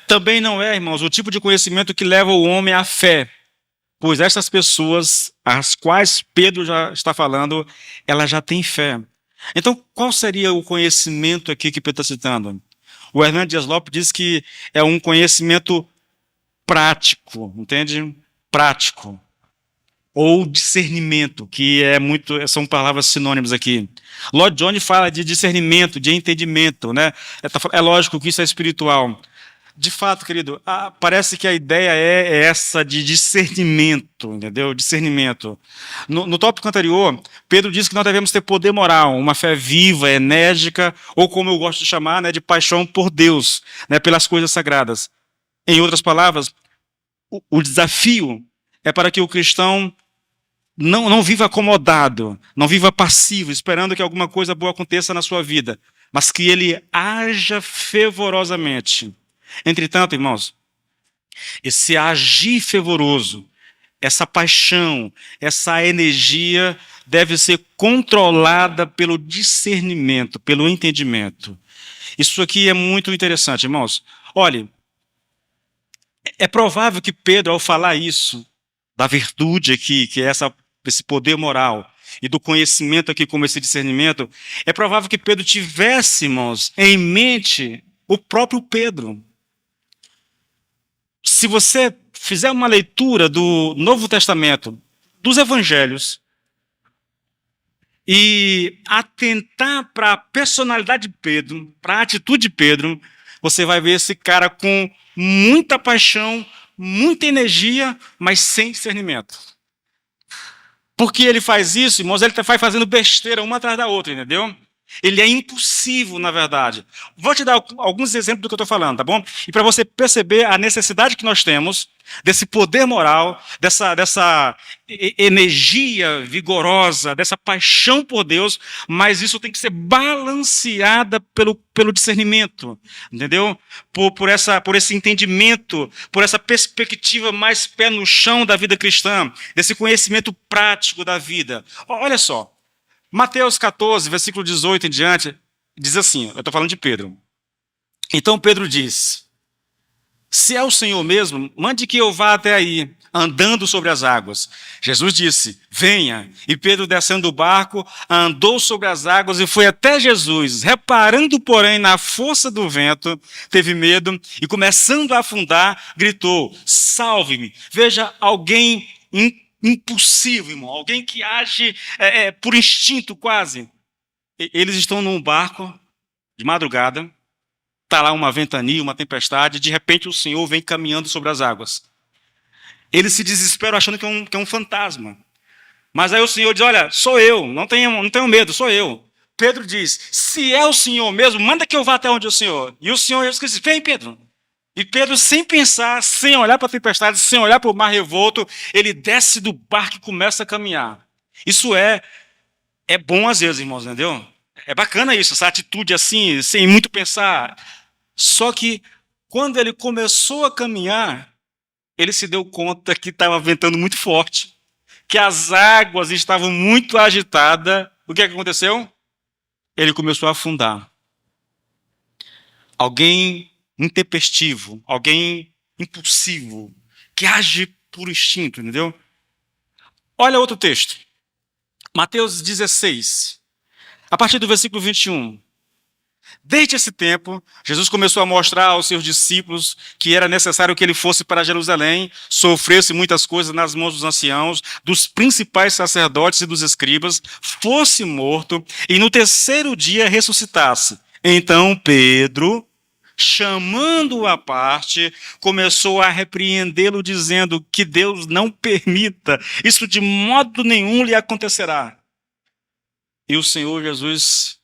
Speaker 1: Também não é, irmãos, o tipo de conhecimento que leva o homem à fé. Pois essas pessoas, as quais Pedro já está falando, elas já têm fé. Então, qual seria o conhecimento aqui que Pedro está citando? O Hernando Dias Lopes diz que é um conhecimento prático, entende? Prático. Ou discernimento, que são palavras sinônimas aqui. Lloyd Jones fala de discernimento, de entendimento, né? É lógico que isso é espiritual. De fato, querido, parece que a ideia é essa de discernimento, entendeu? Discernimento. No tópico anterior, Pedro disse que nós devemos ter poder moral, uma fé viva, enérgica, ou como eu gosto de chamar, né, de paixão por Deus, né, pelas coisas sagradas. Em outras palavras, o desafio é para que o cristão não viva acomodado, não viva passivo, esperando que alguma coisa boa aconteça na sua vida, mas que ele haja fervorosamente. Entretanto, irmãos, esse agir fervoroso essa paixão, essa energia deve ser controlada pelo discernimento, pelo entendimento. Isso aqui é muito interessante, irmãos. Olhe, é provável que Pedro, ao falar isso, da virtude aqui, que é esse poder moral, e do conhecimento aqui como esse discernimento, é provável que Pedro tivesse, irmãos, em mente o próprio Pedro. Se você fizer uma leitura do Novo Testamento, dos Evangelhos, e atentar para a personalidade de Pedro, para a atitude de Pedro, você vai ver esse cara com muita paixão, muita energia, mas sem discernimento. Porque ele faz isso, irmãos, ele vai fazendo besteira uma atrás da outra, entendeu? Ele é impulsivo, na verdade. Vou te dar alguns exemplos do que eu estou falando, tá bom? E para você perceber a necessidade que nós temos desse poder moral, dessa energia vigorosa, dessa paixão por Deus, mas isso tem que ser balanceada pelo discernimento, entendeu? Por esse entendimento, por essa perspectiva mais pé no chão da vida cristã, desse conhecimento prático da vida. Olha só. Mateus 14, versículo 18 em diante, diz assim, eu estou falando de Pedro. Então Pedro diz, se é o Senhor mesmo, mande que eu vá até aí, andando sobre as águas. Jesus disse, venha. E Pedro, descendo do barco, andou sobre as águas e foi até Jesus. Reparando, porém, na força do vento, teve medo e, começando a afundar, gritou, salve-me. Veja, alguém impulsivo, irmão, alguém que age por instinto quase. Eles estão num barco de madrugada, está lá uma ventania, uma tempestade, de repente o Senhor vem caminhando sobre as águas. Eles se desesperam achando que é um fantasma. Mas aí o Senhor diz, olha, sou eu, não tenho medo, sou eu. Pedro diz, se é o Senhor mesmo, manda que eu vá até onde é o Senhor. E o Senhor diz, vem Pedro. E Pedro, sem pensar, sem olhar para a tempestade, sem olhar para o mar revolto, ele desce do barco e começa a caminhar. Isso é bom às vezes, irmãos, entendeu? É bacana isso, essa atitude assim, sem muito pensar. Só que, quando ele começou a caminhar, ele se deu conta que estava ventando muito forte, que as águas estavam muito agitadas. O que aconteceu? Ele começou a afundar. Alguém intempestivo, alguém impulsivo, que age por instinto, entendeu? Olha outro texto. Mateus 16, a partir do versículo 21. Desde esse tempo, Jesus começou a mostrar aos seus discípulos que era necessário que ele fosse para Jerusalém, sofresse muitas coisas nas mãos dos anciãos, dos principais sacerdotes e dos escribas, fosse morto e no terceiro dia ressuscitasse. Então Pedro, chamando-o à parte, começou a repreendê-lo, dizendo que Deus não permita, isso de modo nenhum lhe acontecerá. E o Senhor Jesus,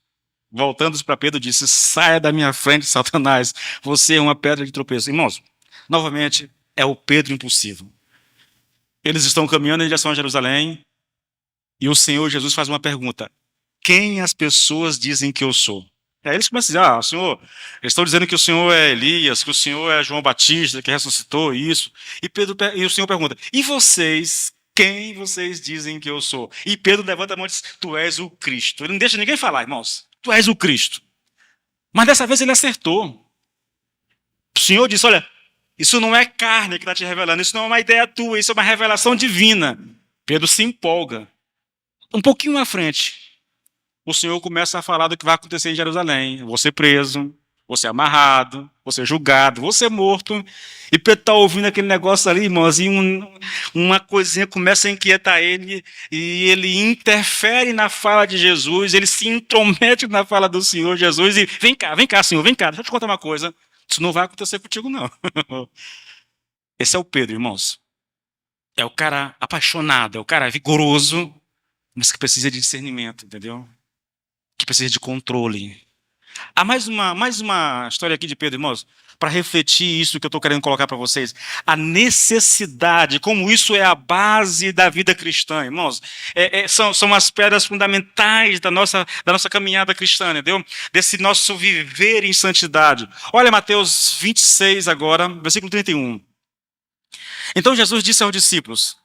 Speaker 1: voltando-se para Pedro, disse, saia da minha frente, Satanás, você é uma pedra de tropeço. Irmãos, novamente, é o Pedro impulsivo. Eles estão caminhando em direção a Jerusalém, e o Senhor Jesus faz uma pergunta, quem as pessoas dizem que eu sou? Aí eles começam a dizer, Senhor, eles estão dizendo que o Senhor é Elias, que o Senhor é João Batista, que ressuscitou, isso. E o Senhor pergunta, e vocês, quem vocês dizem que eu sou? E Pedro levanta a mão e diz, tu és o Cristo. Ele não deixa ninguém falar, irmãos, tu és o Cristo. Mas dessa vez ele acertou. O Senhor disse, olha, isso não é carne que está te revelando, isso não é uma ideia tua, isso é uma revelação divina. Pedro se empolga. Um pouquinho à frente, o Senhor começa a falar do que vai acontecer em Jerusalém. Vou ser preso, vou ser amarrado, vou ser julgado, vou ser morto. E Pedro está ouvindo aquele negócio ali, irmãos, e uma coisinha começa a inquietar ele, e ele interfere na fala de Jesus, ele se intromete na fala do Senhor Jesus, e vem cá, Senhor, vem cá, deixa eu te contar uma coisa. Isso não vai acontecer contigo, não. Esse é o Pedro, irmãos. É o cara apaixonado, é o cara vigoroso, mas que precisa de discernimento, entendeu? Que precisa de controle. Há mais uma história aqui de Pedro, irmãos, para refletir isso que eu estou querendo colocar para vocês. A necessidade, como isso é a base da vida cristã, irmãos. São as pedras fundamentais da nossa caminhada cristã, entendeu? Desse nosso viver em santidade. Olha Mateus 26 agora, versículo 31. Então Jesus disse aos discípulos,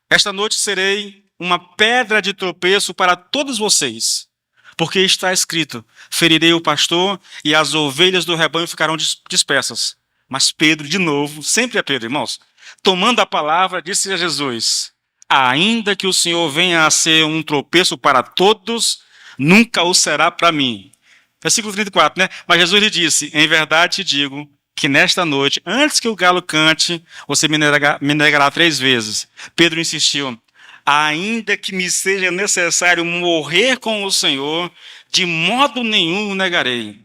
Speaker 1: Esta noite serei uma pedra de tropeço para todos vocês, porque está escrito: ferirei o pastor e as ovelhas do rebanho ficarão dispersas. Mas Pedro, de novo, sempre é Pedro, irmãos, tomando a palavra, disse a Jesus: ainda que o Senhor venha a ser um tropeço para todos, nunca o será para mim. Versículo 34, né? Mas Jesus lhe disse: em verdade te digo que nesta noite, antes que o galo cante, você me negará 3 vezes. Pedro insistiu: ainda que me seja necessário morrer com o Senhor, de modo nenhum o negarei.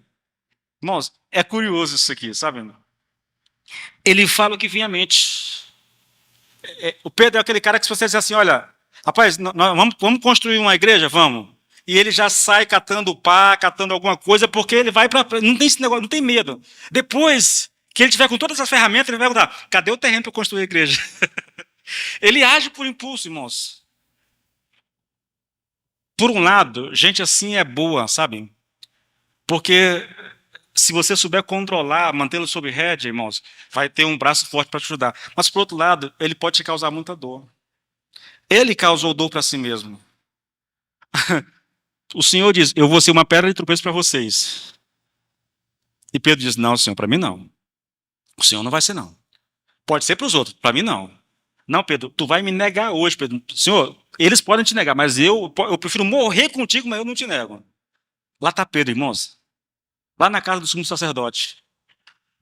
Speaker 1: Irmãos, é curioso isso aqui, sabe? Ele fala o que vinha à mente. O Pedro é aquele cara que se você dizer assim, olha, rapaz, vamos construir uma igreja? Vamos. E ele já sai catando pá, catando alguma coisa, porque ele vai para... Não tem esse negócio, não tem medo. Depois que ele tiver com todas as ferramentas, ele vai perguntar, cadê o terreno para construir a igreja? Ele age por impulso, irmãos. Por um lado, gente assim é boa, sabe? Porque se você souber controlar, mantê-lo sob rédea, irmãos, vai ter um braço forte para te ajudar. Mas, por outro lado, ele pode te causar muita dor. Ele causou dor para si mesmo. O Senhor diz: eu vou ser uma pedra de tropeço para vocês. E Pedro diz: não, Senhor, para mim não. O Senhor não vai ser, não. Pode ser para os outros, para mim não. Não, Pedro, tu vai me negar hoje, Pedro. Senhor, eles podem te negar, mas eu prefiro morrer contigo, mas eu não te nego. Lá está Pedro, irmãos. Lá na casa do sumo sacerdote.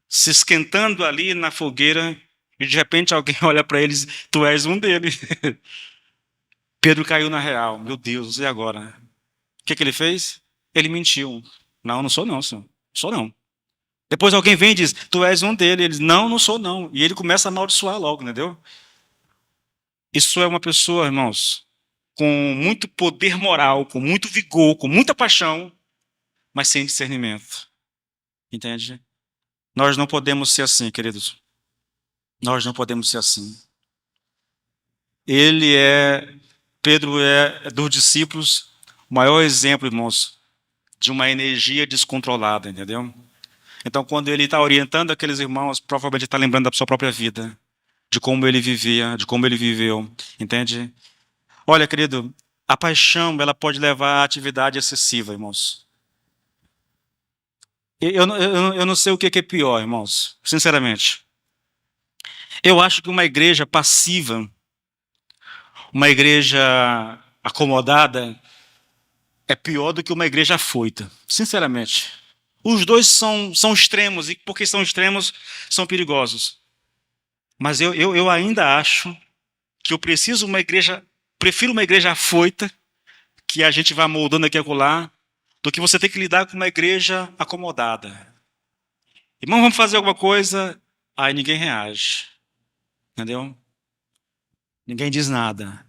Speaker 1: Se esquentando ali na fogueira, e de repente alguém olha para eles: tu és um deles. Pedro caiu na real. Meu Deus, e agora? O que ele fez? Ele mentiu. Não, não sou não, Senhor. Não sou não. Depois alguém vem e diz: tu és um deles. Ele diz: não, não sou não. E ele começa a amaldiçoar logo, entendeu? Isso é uma pessoa, irmãos, com muito poder moral, com muito vigor, com muita paixão, mas sem discernimento. Entende? Nós não podemos ser assim, queridos. Nós não podemos ser assim. Pedro é dos discípulos, o maior exemplo, irmãos, de uma energia descontrolada, entendeu? Então, quando ele está orientando aqueles irmãos, provavelmente está lembrando da sua própria vida, de como ele vivia, de como ele viveu, entende? Olha, querido, a paixão, ela pode levar à atividade excessiva, irmãos. Eu não sei o que é pior, irmãos, sinceramente. Eu acho que uma igreja passiva, uma igreja acomodada, é pior do que uma igreja afoita, sinceramente. Os dois são extremos, e porque são extremos, são perigosos. Mas eu ainda acho que eu prefiro uma igreja afoita, que a gente vai moldando aqui e acolá, do que você ter que lidar com uma igreja acomodada. Irmão, vamos fazer alguma coisa, aí ninguém reage. Entendeu? Ninguém diz nada.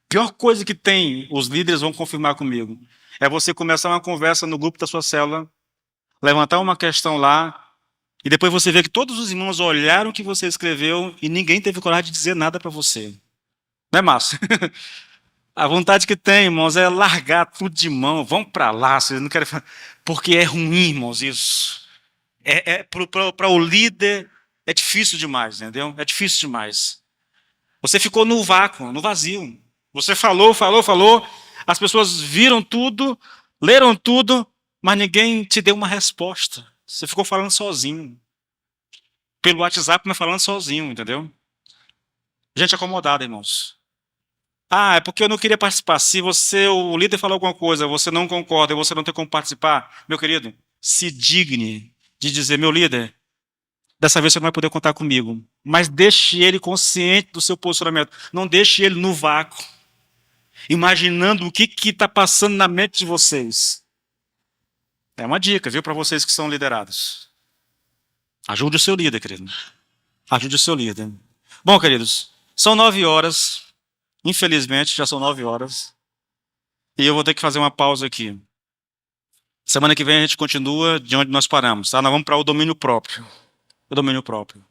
Speaker 1: Pior coisa que tem, os líderes vão confirmar comigo, é você começar uma conversa no grupo da sua célula, levantar uma questão lá, e depois você vê que todos os irmãos olharam o que você escreveu e ninguém teve coragem de dizer nada para você. Não é, Márcio? A vontade que tem, irmãos, é largar tudo de mão. Vão para lá, vocês não querem. Porque é ruim, irmãos, isso. Para o líder é difícil demais, entendeu? É difícil demais. Você ficou no vácuo, no vazio. Você falou, falou, falou. As pessoas viram tudo, leram tudo, mas ninguém te deu uma resposta. Você ficou falando sozinho. Pelo WhatsApp, mas falando sozinho, entendeu? Gente acomodada, irmãos. Ah, é porque eu não queria participar. Se o líder falou alguma coisa, você não concorda e você não tem como participar, meu querido, se digne de dizer: meu líder, dessa vez você não vai poder contar comigo. Mas deixe ele consciente do seu posicionamento. Não deixe ele no vácuo, imaginando o que está passando na mente de vocês. É uma dica, viu, para vocês que são liderados. Ajude o seu líder, querido. Ajude o seu líder. Bom, queridos, são 9 horas. Infelizmente, já são 9 horas. E eu vou ter que fazer uma pausa aqui. Semana que vem a gente continua de onde nós paramos, tá? Nós vamos para o domínio próprio. O domínio próprio.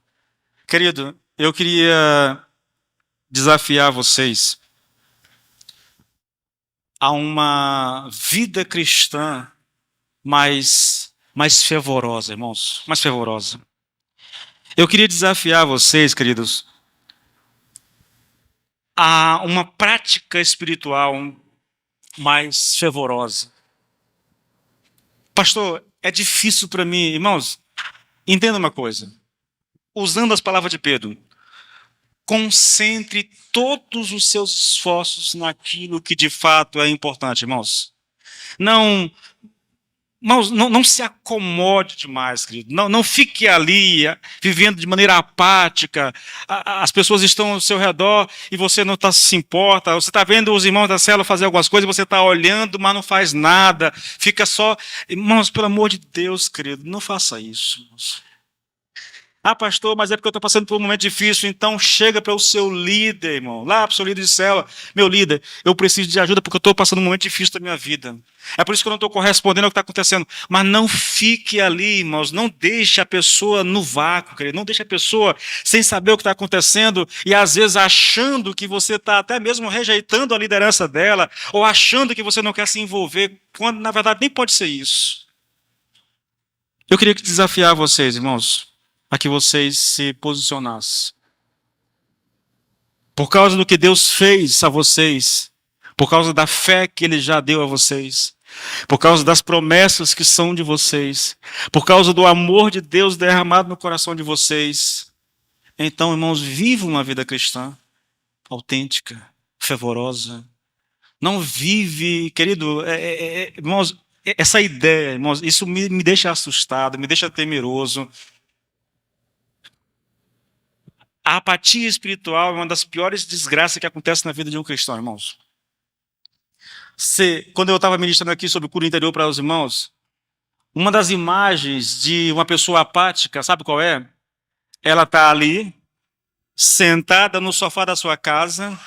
Speaker 1: Querido, eu queria desafiar vocês a uma vida cristã mais fervorosa, irmãos. Mais fervorosa. Eu queria desafiar vocês, queridos, a uma prática espiritual mais fervorosa. Pastor, é difícil para mim, irmãos, entenda uma coisa. Usando as palavras de Pedro, concentre todos os seus esforços naquilo que de fato é importante, irmãos. Não, irmãos, não se acomode demais, querido. Não fique ali vivendo de maneira apática. As pessoas estão ao seu redor e você não se importa. Você está vendo os irmãos da célula fazer algumas coisas, você está olhando, mas não faz nada. Fica só. Irmãos, pelo amor de Deus, querido, não faça isso, irmãos. Ah, pastor, mas é porque eu estou passando por um momento difícil. Então chega para o seu líder, irmão. Lá para o seu líder de célula. Meu líder, eu preciso de ajuda porque eu estou passando um momento difícil da minha vida. É por isso que eu não estou correspondendo ao que está acontecendo. Mas não fique ali, irmãos. Não deixe a pessoa no vácuo, querido. Não deixe a pessoa sem saber o que está acontecendo e às vezes achando que você está até mesmo rejeitando a liderança dela ou achando que você não quer se envolver, quando na verdade nem pode ser isso. Eu queria desafiar vocês, irmãos, a que vocês se posicionassem. Por causa do que Deus fez a vocês, por causa da fé que Ele já deu a vocês, por causa das promessas que são de vocês, por causa do amor de Deus derramado no coração de vocês. Então, irmãos, vivam uma vida cristã autêntica, fervorosa. Não vive, querido, irmãos, essa ideia, irmãos, isso me deixa assustado, me deixa temeroso. A apatia espiritual é uma das piores desgraças que acontece na vida de um cristão, irmãos. Quando eu estava ministrando aqui sobre o cura interior para os irmãos, uma das imagens de uma pessoa apática, sabe qual é? Ela está ali, sentada no sofá da sua casa.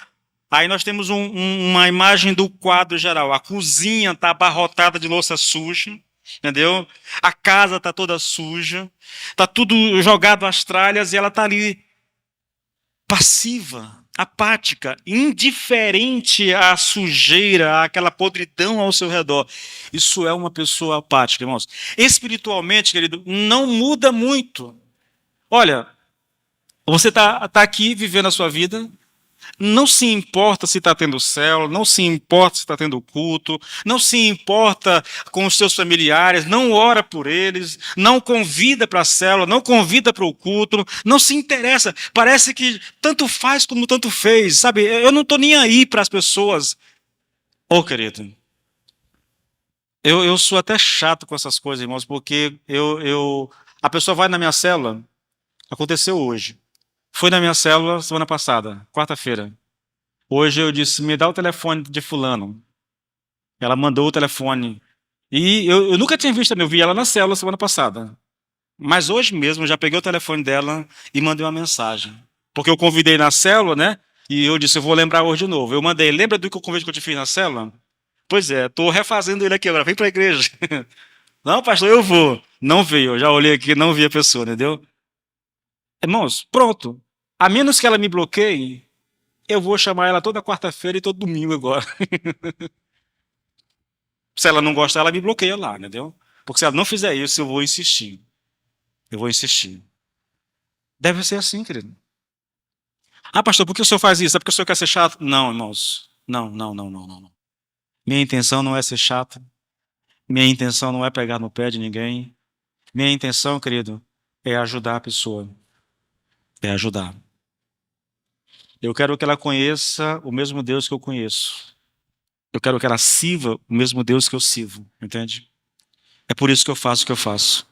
Speaker 1: Aí nós temos uma imagem do quadro geral. A cozinha está abarrotada de louça suja, entendeu? A casa está toda suja, está tudo jogado às tralhas e ela está ali passiva, apática, indiferente à sujeira, àquela podridão ao seu redor. Isso é uma pessoa apática, irmãos. Espiritualmente, querido, não muda muito. Olha, você está aqui vivendo a sua vida, não se importa se está tendo célula, não se importa se está tendo culto, não se importa com os seus familiares, não ora por eles, não convida para a célula, não convida para o culto, não se interessa. Parece que tanto faz como tanto fez, sabe? Eu não estou nem aí para as pessoas. Ô, querido, eu sou até chato com essas coisas, irmãos, porque a pessoa vai na minha célula, aconteceu hoje. Foi na minha célula semana passada, quarta-feira. Hoje eu disse, me dá o telefone de fulano. Ela mandou o telefone. E eu nunca tinha visto, eu vi ela na célula semana passada. Mas hoje mesmo eu já peguei o telefone dela e mandei uma mensagem. Porque eu convidei na célula, né? E eu disse, eu vou lembrar hoje de novo. Eu mandei, lembra do convite que eu te fiz na célula? Pois é, estou refazendo ele aqui agora, vem para a igreja. Não, pastor, eu vou. Não veio, eu já olhei aqui, não vi a pessoa, entendeu? Irmãos, pronto. A menos que ela me bloqueie, eu vou chamar ela toda quarta-feira e todo domingo agora. Se ela não gostar, ela me bloqueia lá, entendeu? Porque se ela não fizer isso, eu vou insistir. Eu vou insistir. Deve ser assim, querido. Ah, pastor, por que o senhor faz isso? É porque o senhor quer ser chato? Não, irmãos. Não, não, não, não, não. Minha intenção não é ser chato. Minha intenção não é pegar no pé de ninguém. Minha intenção, querido, é ajudar a pessoa. É ajudar. Eu quero que ela conheça o mesmo Deus que eu conheço. Eu quero que ela sirva o mesmo Deus que eu sirvo, entende? É por isso que eu faço o que eu faço.